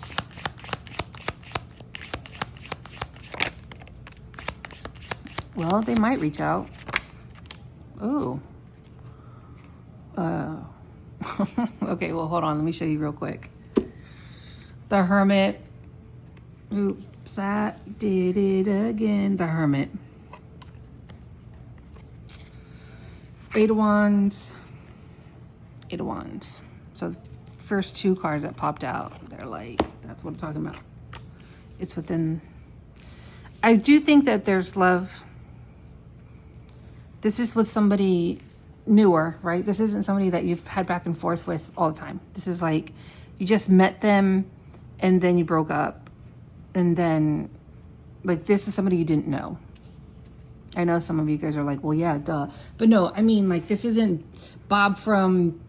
Well, they might reach out. Ooh. Okay, well, hold on. Let me show you real quick. The Hermit. Oops, I did it again. The Hermit. Eight of Wands. Eight of Wands. So the first two cards that popped out, they're like, that's what I'm talking about. It's within. I do think that there's love. This is with somebody newer, right? This isn't somebody that you've had back and forth with all the time. This is like, you just met them and then you broke up. And then, like, this is somebody you didn't know. I know some of you guys are like, well, yeah, duh. But no, I mean, like, this isn't Bob from,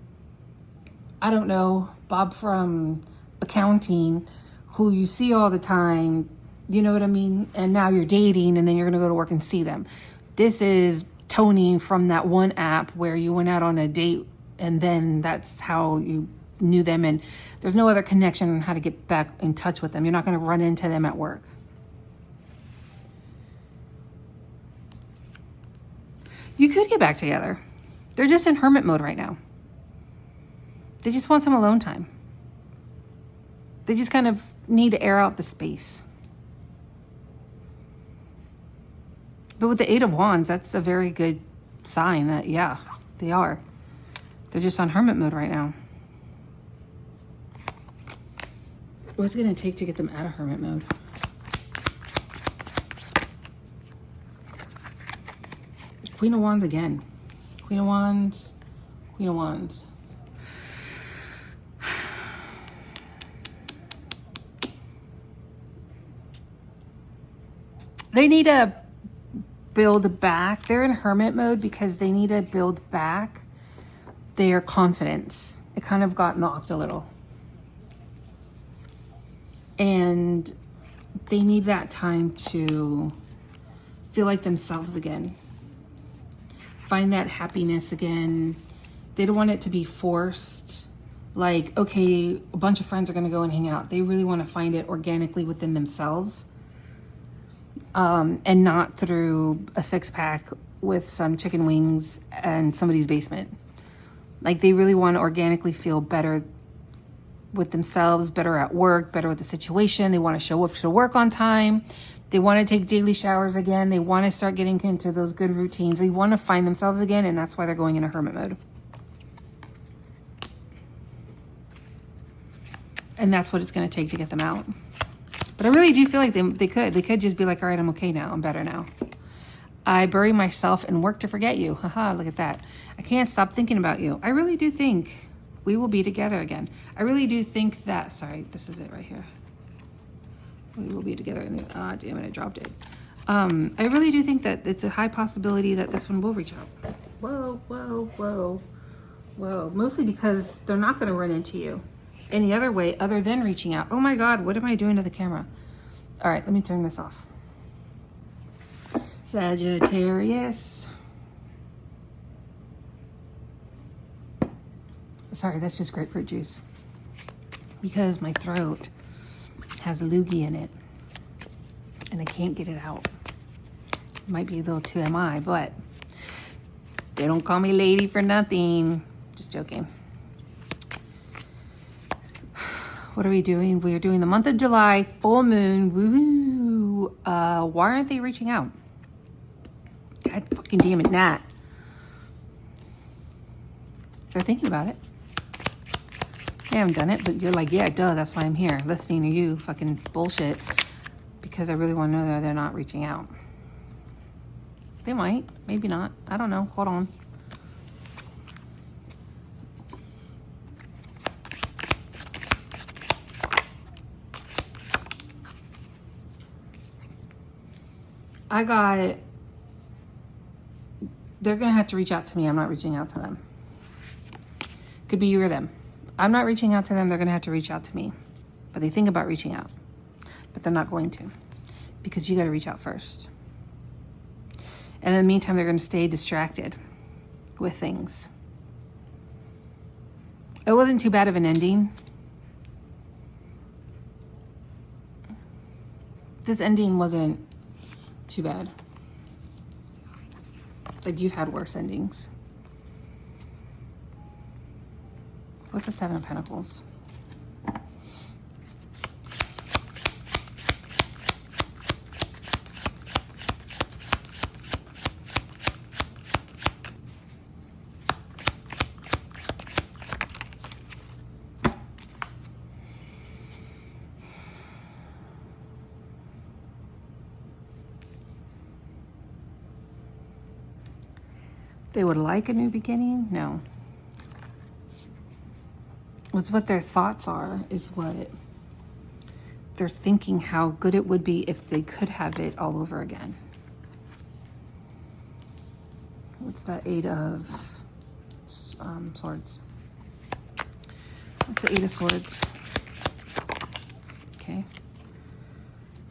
I don't know, Bob from accounting, who you see all the time, you know what I mean? And now you're dating and then you're going to go to work and see them. This is Tony from that one app where you went out on a date and then that's how you knew them, and there's no other connection on how to get back in touch with them. You're not going to run into them at work. You could get back together. They're just in hermit mode right now. They just want some alone time. They just kind of need to air out the space. But with the Eight of Wands, that's a very good sign that, yeah, they are. They're just on hermit mode right now. What's it going to take to get them out of hermit mode? Queen of Wands again. Queen of Wands. Queen of Wands. They need to build back. They're in hermit mode because they need to build back their confidence. It kind of got knocked a little. And they need that time to feel like themselves again. Find that happiness again. They don't want it to be forced. Like, okay, a bunch of friends are going to go and hang out. They really want to find it organically within themselves. And not through a six-pack with some chicken wings and somebody's basement. Like, they really want to organically feel better with themselves, better at work, better with the situation. They want to show up to work on time. They want to take daily showers again. They want to start getting into those good routines. They want to find themselves again, and that's why they're going into hermit mode. And that's what it's going to take to get them out. But I really do feel like they could just be like, all right, I'm okay now. I'm better now. I bury myself and work to forget you. Haha, look at that. I can't stop thinking about you. I really do think We will be together again. I really do think that, sorry, this is it right here. We will be together. Ah, damn it, I dropped it. I really do think that it's a high possibility that this one will reach out. Whoa, whoa, whoa, whoa. Mostly because they're not going to run into you any other way other than reaching out. Oh my God, what am I doing to the camera? All right, let me turn this off. Sagittarius. Sorry, that's just grapefruit juice. Because my throat has loogie in it. And I can't get it out. Might be a little TMI, but they don't call me lady for nothing. Just joking. What are we doing? We are doing the month of July, full moon. Woo! Why aren't they reaching out? God fucking damn it, Nat. They're thinking about it. They haven't done it, but you're like, yeah, duh, that's why I'm here, listening to you fucking bullshit. Because I really want to know that they're not reaching out. They might, maybe not. I don't know. Hold on. They're going to have to reach out to me. I'm not reaching out to them. Could be you or them. I'm not reaching out to them. They're going to have to reach out to me. But they think about reaching out. But they're not going to. Because you got to reach out first. And in the meantime, they're going to stay distracted with things. It wasn't too bad of an ending. This ending wasn't too bad. Like, you've had worse endings. What's the Seven of Pentacles? They would like a new beginning? No. It's what their thoughts are, is what they're thinking how good it would be if they could have it all over again. What's the Eight of Swords? What's the Eight of Swords? Okay.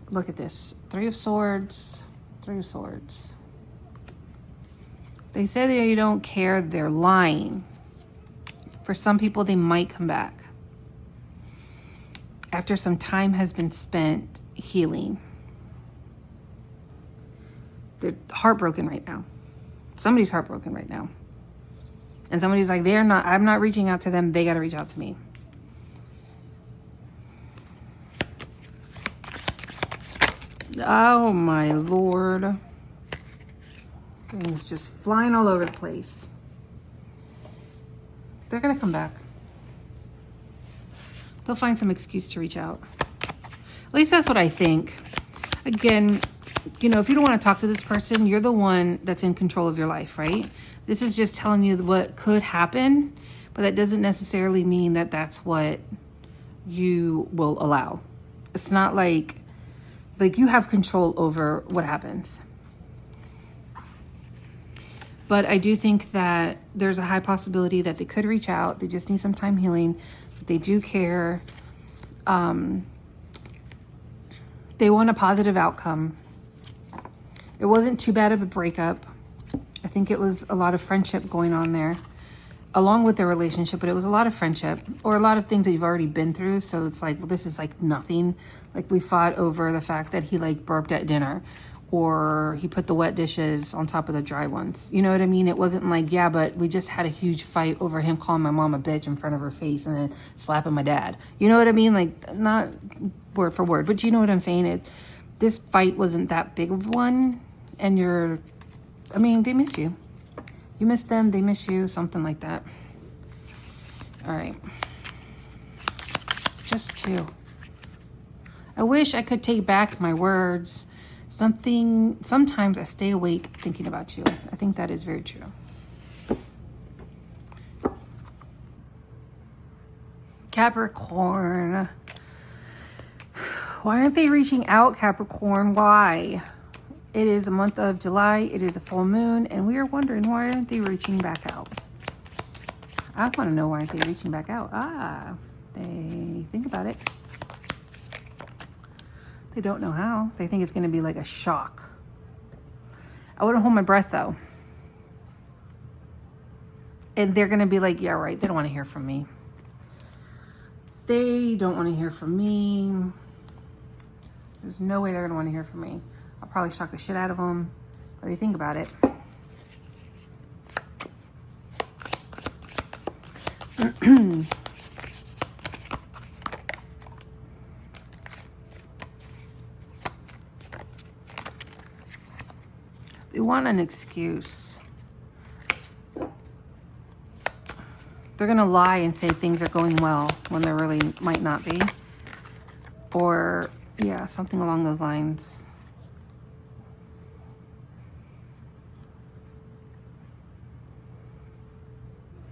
Look at this. Three of Swords. Three of Swords. They say that you don't care. They're lying. For some people, they might come back after some time has been spent healing. They're heartbroken right now. Somebody's heartbroken right now. And somebody's like, I'm not reaching out to them. They got to reach out to me. Oh my Lord. Things just flying all over the place. They're going to come back. They'll find some excuse to reach out. At least that's what I think. Again, you know, if you don't want to talk to this person, you're the one that's in control of your life, right? This is just telling you what could happen, but that doesn't necessarily mean that that's what you will allow. It's not like you have control over what happens. But I do think that there's a high possibility that they could reach out. They just need some time healing. But they do care. They want a positive outcome. It wasn't too bad of a breakup. I think it was a lot of friendship going on there, along with their relationship. But it was a lot of friendship, or a lot of things that you've already been through. So it's like, well, this is like nothing. Like, we fought over the fact that he like burped at dinner, or he put the wet dishes on top of the dry ones. You know what I mean? It wasn't like, yeah, but we just had a huge fight over him calling my mom a bitch in front of her face and then slapping my dad. You know what I mean? Like, not word for word, but you know what I'm saying? This fight wasn't that big of one. And they miss you. You miss them, they miss you, something like that. All right. Just two. I wish I could take back my words. Sometimes I stay awake thinking about you. I think that is very true. Capricorn. Why aren't they reaching out, Capricorn? Why? It is the month of July. It is a full moon. And we are wondering, why aren't they reaching back out? I want to know, why aren't they reaching back out? They think about it. They don't know how. They think it's going to be like a shock. I wouldn't hold my breath, though. And they're going to be like, yeah, right. They don't want to hear from me. They don't want to hear from me. There's no way they're going to want to hear from me. I'll probably shock the shit out of them. But they think about it. They want an excuse. They're going to lie and say things are going well when they really might not be. Or, yeah, something along those lines.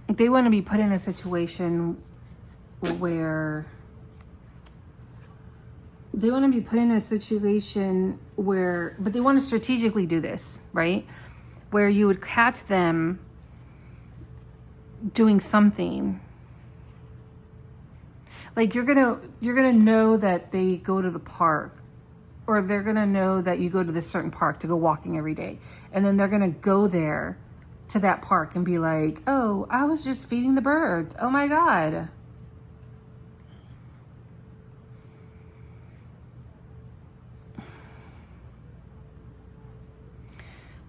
They want to be put in a situation where... But they want to strategically do this, right? Where you would catch them doing something. Like you're gonna know that they go to the park, or they're gonna know that you go to this certain park to go walking every day. And then they're gonna go there to that park and be like, oh, I was just feeding the birds. Oh my God.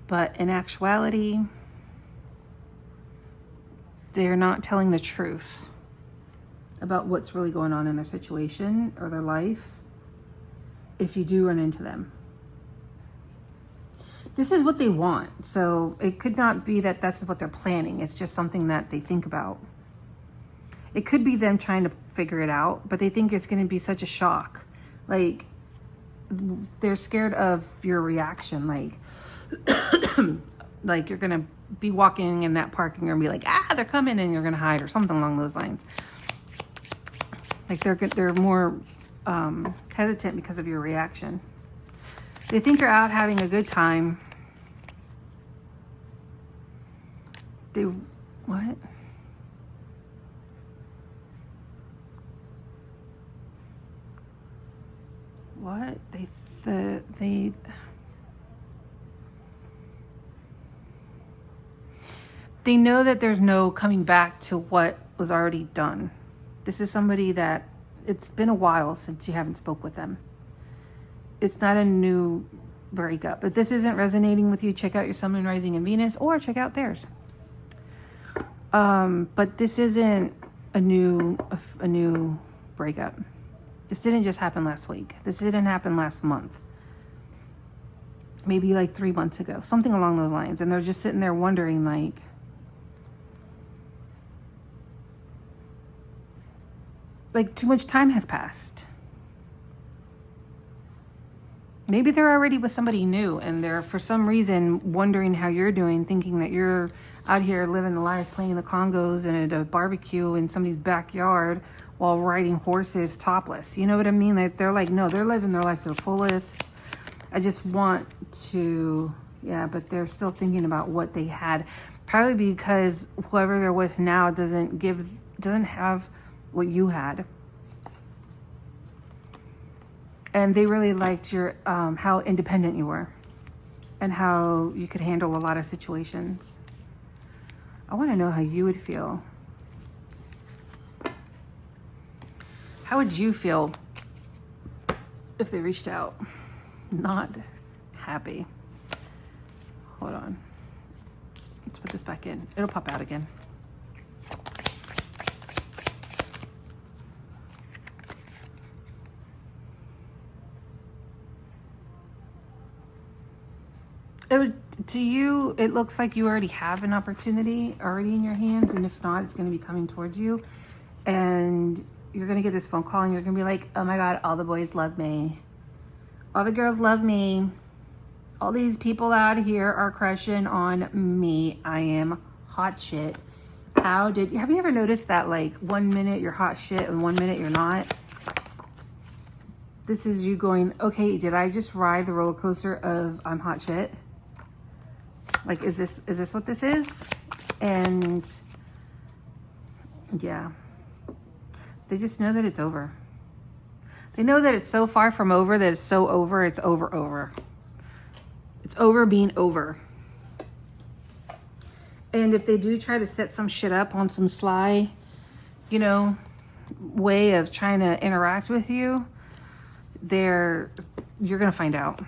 But in actuality, they're not telling the truth about what's really going on in their situation or their life if you do run into them. This is what they want. So it could not be that that's what they're planning. It's just something that they think about. It could be them trying to figure it out, but they think it's going to be such a shock. Like, they're scared of your reaction. Like you're gonna be walking in that park and you're gonna be like, they're coming, and you're gonna hide or something along those lines. Like they're more hesitant because of your reaction. They think you're out having a good time. What? What? They know that there's no coming back to what was already done. This is somebody that it's been a while since you haven't spoke with them. It's not a new breakup. If this isn't resonating with you, check out your Sun, Moon, Rising, and Venus, or check out theirs. But this isn't a new breakup. This didn't just happen last week. This didn't happen last month. Maybe like 3 months ago. Something along those lines. And they're just sitting there wondering, like too much time has passed. Maybe they're already with somebody new and they're for some reason wondering how you're doing, thinking that you're out here living the life, playing the congos and at a barbecue in somebody's backyard while riding horses topless. You know what I mean? Like they're like, no, they're living their life to the fullest. I just want to, but they're still thinking about what they had. Probably because whoever they're with now doesn't have what you had. And they really liked your how independent you were and how you could handle a lot of situations. I want to know how you would feel. How would you feel if they reached out? Not happy. Hold on. Let's put this back in. It'll pop out again. To you, it looks like you already have an opportunity already in your hands, and if not, it's going to be coming towards you, and you're going to get this phone call, and you're going to be like, oh my God, all the boys love me. All the girls love me. All these people out here are crushing on me. I am hot shit. Have you ever noticed that like 1 minute you're hot shit and 1 minute you're not? This is you going, okay, did I just ride the roller coaster of I'm hot shit? Like, is this what this is? And yeah, they just know that it's over. They know that it's so far from over that it's so over, it's over. It's over being over. And if they do try to set some shit up on some sly, you know, way of trying to interact with you, you're gonna find out.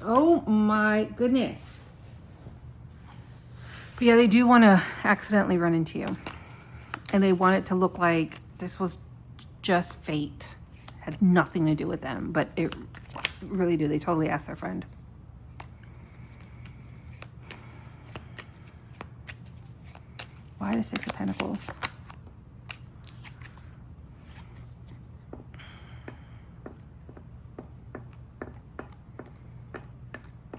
Oh my goodness. But yeah, they do want to accidentally run into you. And they want it to look like this was just fate. Had nothing to do with them. But it really do. They totally asked their friend. Why the Six of Pentacles?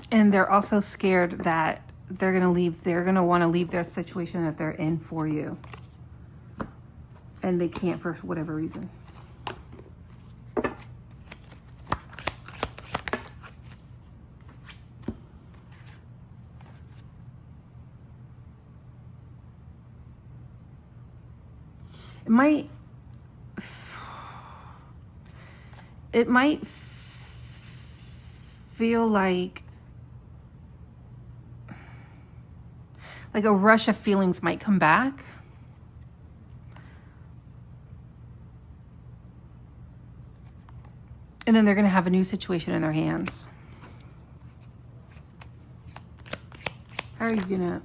And they're also scared that they're going to leave. They're going to want to leave their situation that they're in for you. And they can't for whatever reason. It might feel like a rush of feelings might come back. And then they're going to have a new situation in their hands. How are you going to...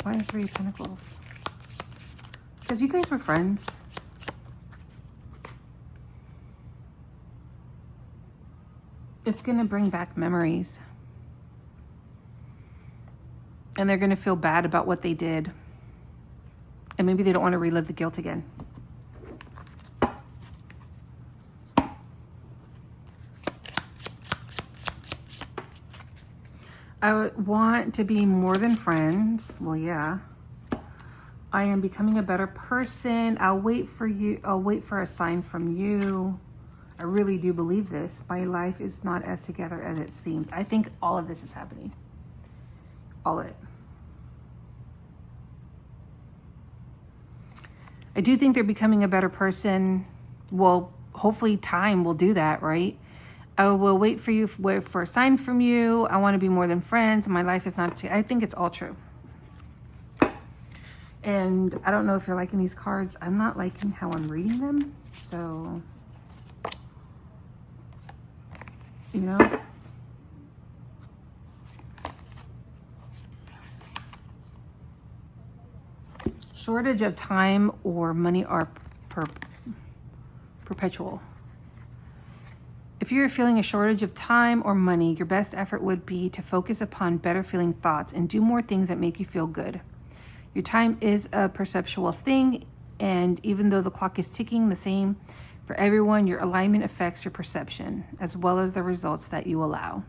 Why the Three of Pentacles? Because you guys were friends. It's going to bring back memories. And they're going to feel bad about what they did. And maybe they don't want to relive the guilt again. I would want to be more than friends. Well, yeah. I am becoming a better person. I'll wait for you. I'll wait for a sign from you. I really do believe this. My life is not as together as it seems. I think all of this is happening. All of it. I do think they're becoming a better person. Well, hopefully time will do that, right? I will wait for you, wait for a sign from you. I want to be more than friends. My life is not... I think it's all true. And I don't know if you're liking these cards. I'm not liking how I'm reading them. So, you know. Shortage of time or money are perpetual. If you're feeling a shortage of time or money, your best effort would be to focus upon better feeling thoughts and do more things that make you feel good. Your time is a perceptual thing, and even though the clock is ticking the same for everyone, your alignment affects your perception as well as the results that you allow.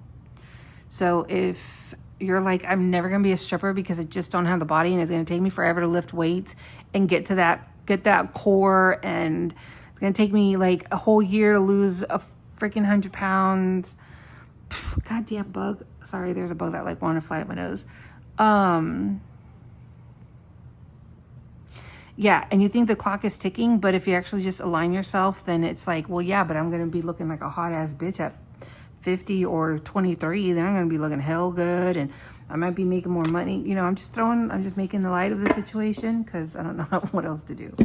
So if you're like, I'm never going to be a stripper because I just don't have the body and it's going to take me forever to lift weights and get that core, and it's going to take me like a whole year to lose a freaking 100 pounds. Goddamn bug. Sorry, there's a bug that like wanted to fly at my nose. Yeah, and you think the clock is ticking, but if you actually just align yourself, then it's like, well, yeah, but I'm going to be looking like a hot ass bitch at 50 or 23. Then I'm going to be looking hell good, and I might be making more money. You know, I'm just making the light of the situation because I don't know what else to do.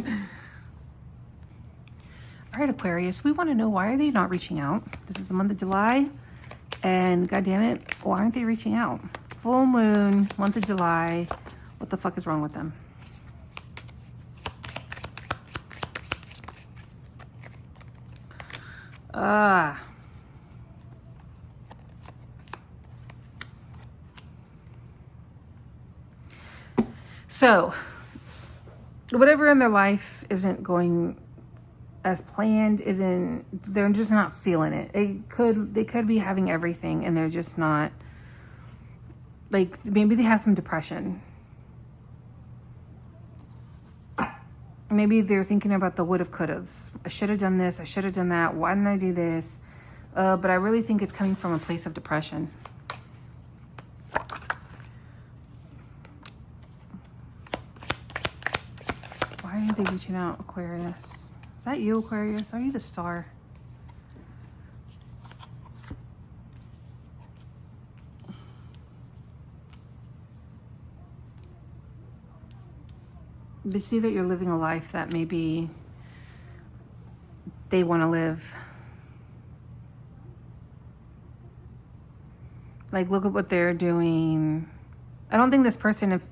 All right, Aquarius, we want to know, why are they not reaching out? This is the month of July, and God damn it, why aren't they reaching out? Full moon, month of July. What the fuck is wrong with them? So, whatever in their life isn't going as planned, they're just not feeling it. They could be having everything and they're just not Like maybe they have some depression. Maybe they're thinking about the would have, could have. I should have done this. I should have done that. Why didn't I do this? But I really think it's coming from a place of depression. Why are they reaching out, Aquarius? Is that you, Aquarius? Are you the star? They see that you're living a life that maybe they want to live. Like, look at what they're doing. I don't think this person, if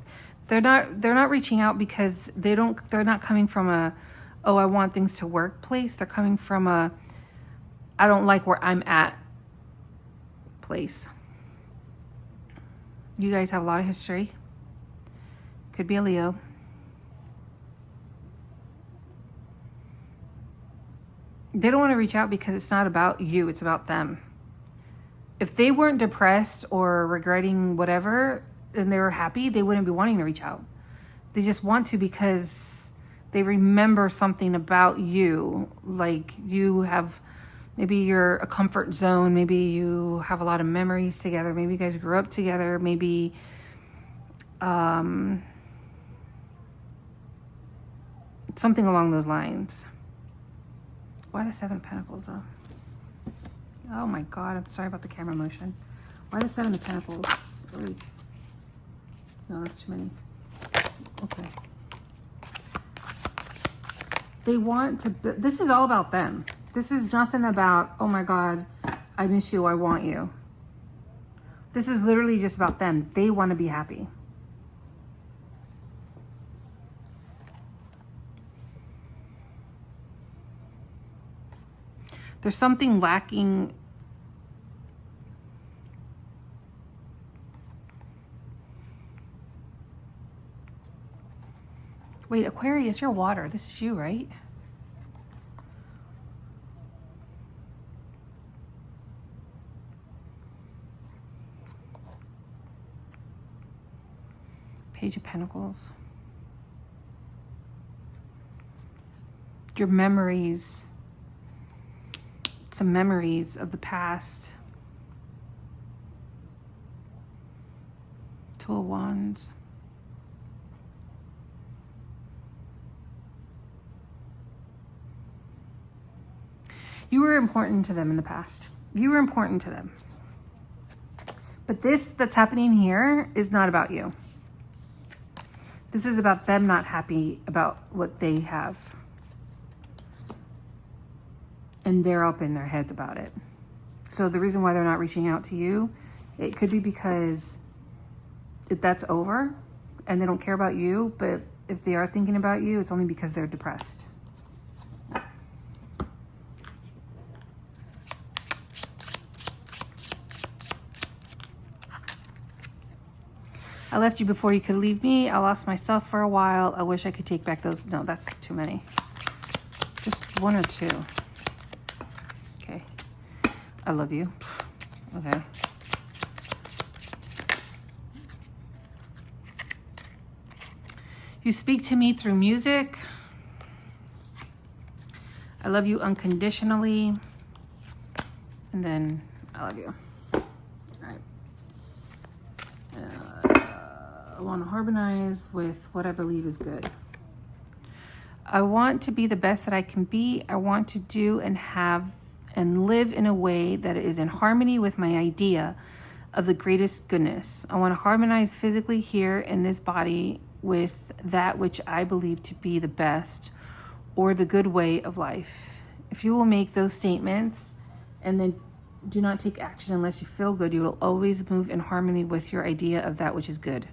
they're not reaching out because they're not coming from a, oh, I want things to work place. They're coming from a, I don't like where I'm at place. You guys have a lot of history. Could be a Leo. They don't want to reach out because it's not about you, it's about them. If they weren't depressed or regretting whatever and they were happy, they wouldn't be wanting to reach out. They just want to because they remember something about you. Like you have, maybe you're a comfort zone. Maybe you have a lot of memories together. Maybe you guys grew up together. Maybe something along those lines. Why the Seven of Pentacles though? Oh my God, I'm sorry about the camera motion. Why the Seven of Pentacles? Ooh. No, that's too many. Okay. They want to, this is all about them. This is nothing about, oh my God, I miss you, I want you. This is literally just about them. They want to be happy. There's something lacking. Wait, Aquarius, you're water. This is you, right? Page of Pentacles. Your memories. Some memories of the past. Two of Wands. You were important to them in the past. You were important to them. But this that's happening here is not about you. This is about them not happy about what they have. And they're up in their heads about it. So the reason why they're not reaching out to you, it could be because that's over and they don't care about you. But if they are thinking about you, it's only because they're depressed. I left you before you could leave me. I lost myself for a while. I wish I could take back those. No, that's too many. Just one or two. Okay. I love you. Okay. You speak to me through music. I love you unconditionally. And then I love you. All right. I want to harmonize with what I believe is good. I want to be the best that I can be. I want to do and have and live in a way that is in harmony with my idea of the greatest goodness. I want to harmonize physically here in this body with that which I believe to be the best or the good way of life. If you will make those statements and then do not take action unless you feel good, you will always move in harmony with your idea of that which is good.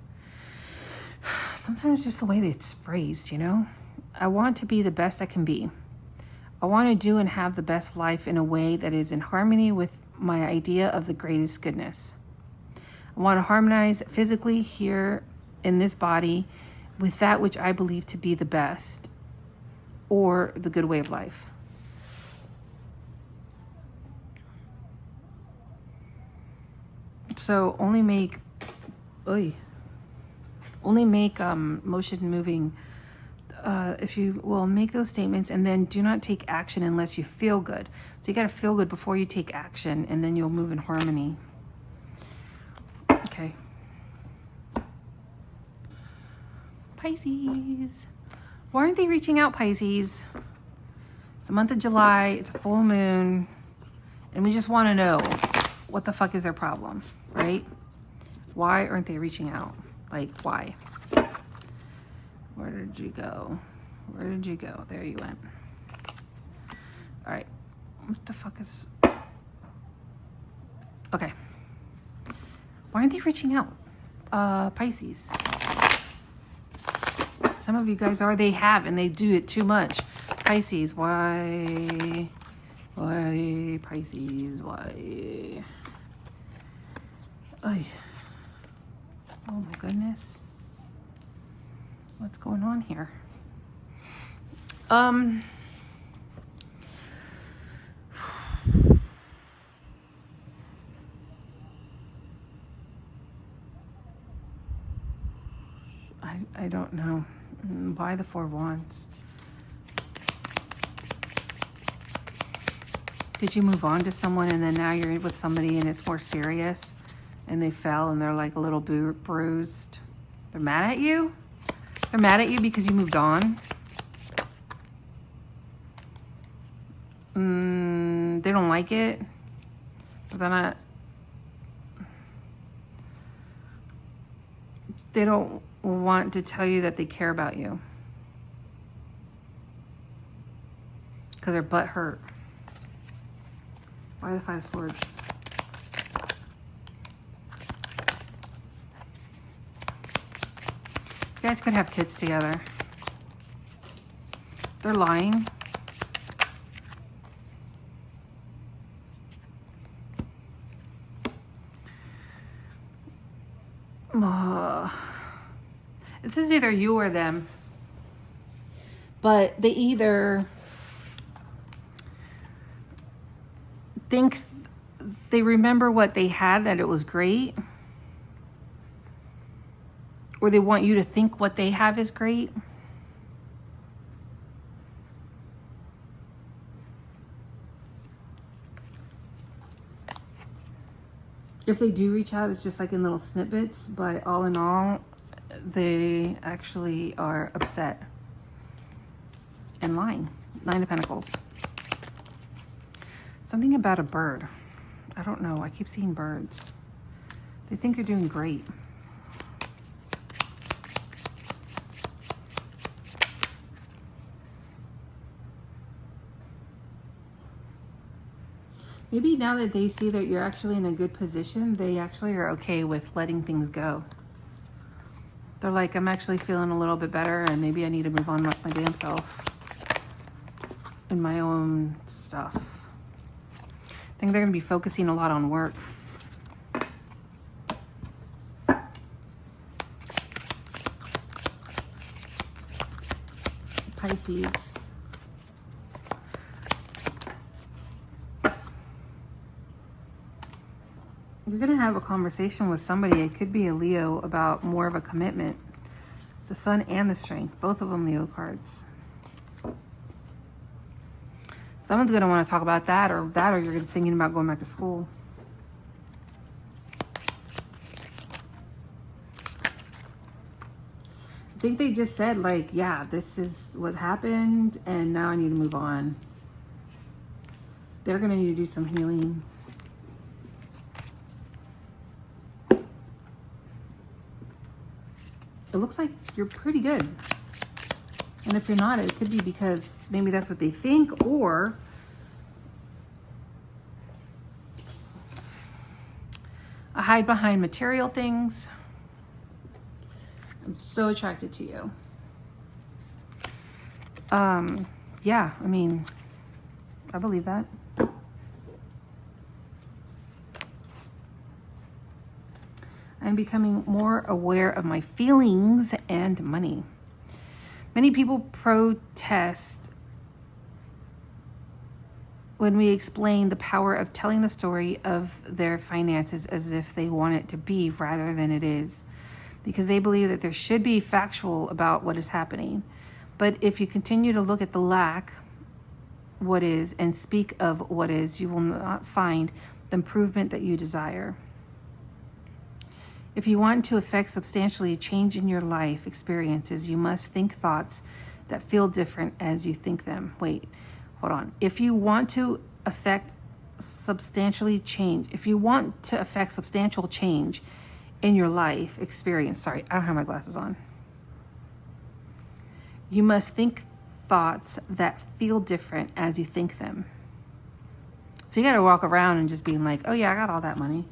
Sometimes it's just the way that it's phrased, you know? I want to be the best I can be. I want to do and have the best life in a way that is in harmony with my idea of the greatest goodness. I want to harmonize physically here in this body with that which I believe to be the best or the good way of life. So only make Oy. Only make motion moving if you will make those statements, and then do not take action unless you feel good. So you got to feel good before you take action, and then you'll move in harmony. Okay. Pisces. Why aren't they reaching out, Pisces? It's the month of July. It's a full moon. And we just want to know what the fuck is their problem, right? Why aren't they reaching out? Like, why? Where did you go? Where did you go? There you went. All right. What the fuck is... Okay. Why aren't they reaching out? Pisces. Some of you guys are. They have, and they do it too much. Pisces, why? Why, Pisces, why? Ay. Oh my goodness. What's going on here? I don't know. Why the Four Wands? Did you move on to someone and then now you're with somebody and it's more serious and they fell and they're like a little bruised? They're mad at you? They're mad at you because you moved on? They don't like it, but they're not... They don't want to tell you that they care about you because they're butthurt. Why the Five of Swords? You guys could have kids together. They're lying. This is either you or them. But they either think they remember what they had, that it was great, or they want you to think what they have is great. If they do reach out, it's just like in little snippets, but all in all, they actually are upset and lying. Nine of Pentacles. Something about a bird. I don't know. I keep seeing birds. They think you're doing great. Maybe now that they see that you're actually in a good position, they actually are okay with letting things go. They're like, I'm actually feeling a little bit better and maybe I need to move on with my damn self and my own stuff. I think they're going to be focusing a lot on work. Pisces. You're going to have a conversation with somebody. It could be a Leo about more of a commitment. The Sun and the Strength. Both of them Leo cards. Someone's going to want to talk about that, or you're thinking about going back to school. I think they just said, like, yeah, this is what happened, and now I need to move on. They're going to need to do some healing. It looks like you're pretty good. And if you're not, it could be because maybe that's what they think, or I hide behind material things. I'm so attracted to you. Yeah, I mean, I believe that. I'm becoming more aware of my feelings and money. Many people protest when we explain the power of telling the story of their finances as if they want it to be rather than it is. because they believe that there should be factual about what is happening. But if you continue to look at the lack, what is, and speak of what is, you will not find the improvement that you desire. If you want to affect substantially change in your life experiences, you must think thoughts that feel different as you think them. Wait, hold on. If you want to affect substantial change in your life experience, sorry, I don't have my glasses on. You must think thoughts that feel different as you think them. So you got to walk around and just being like, oh yeah, I got all that money.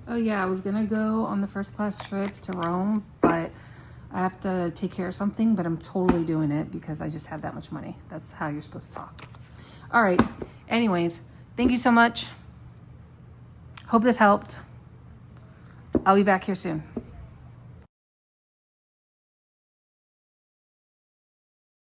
Oh yeah, I was going to go on the first class trip to Rome, but I have to take care of something, but I'm totally doing it because I just have that much money. That's how you're supposed to talk. All right. Anyways, thank you so much. Hope this helped. I'll be back here soon.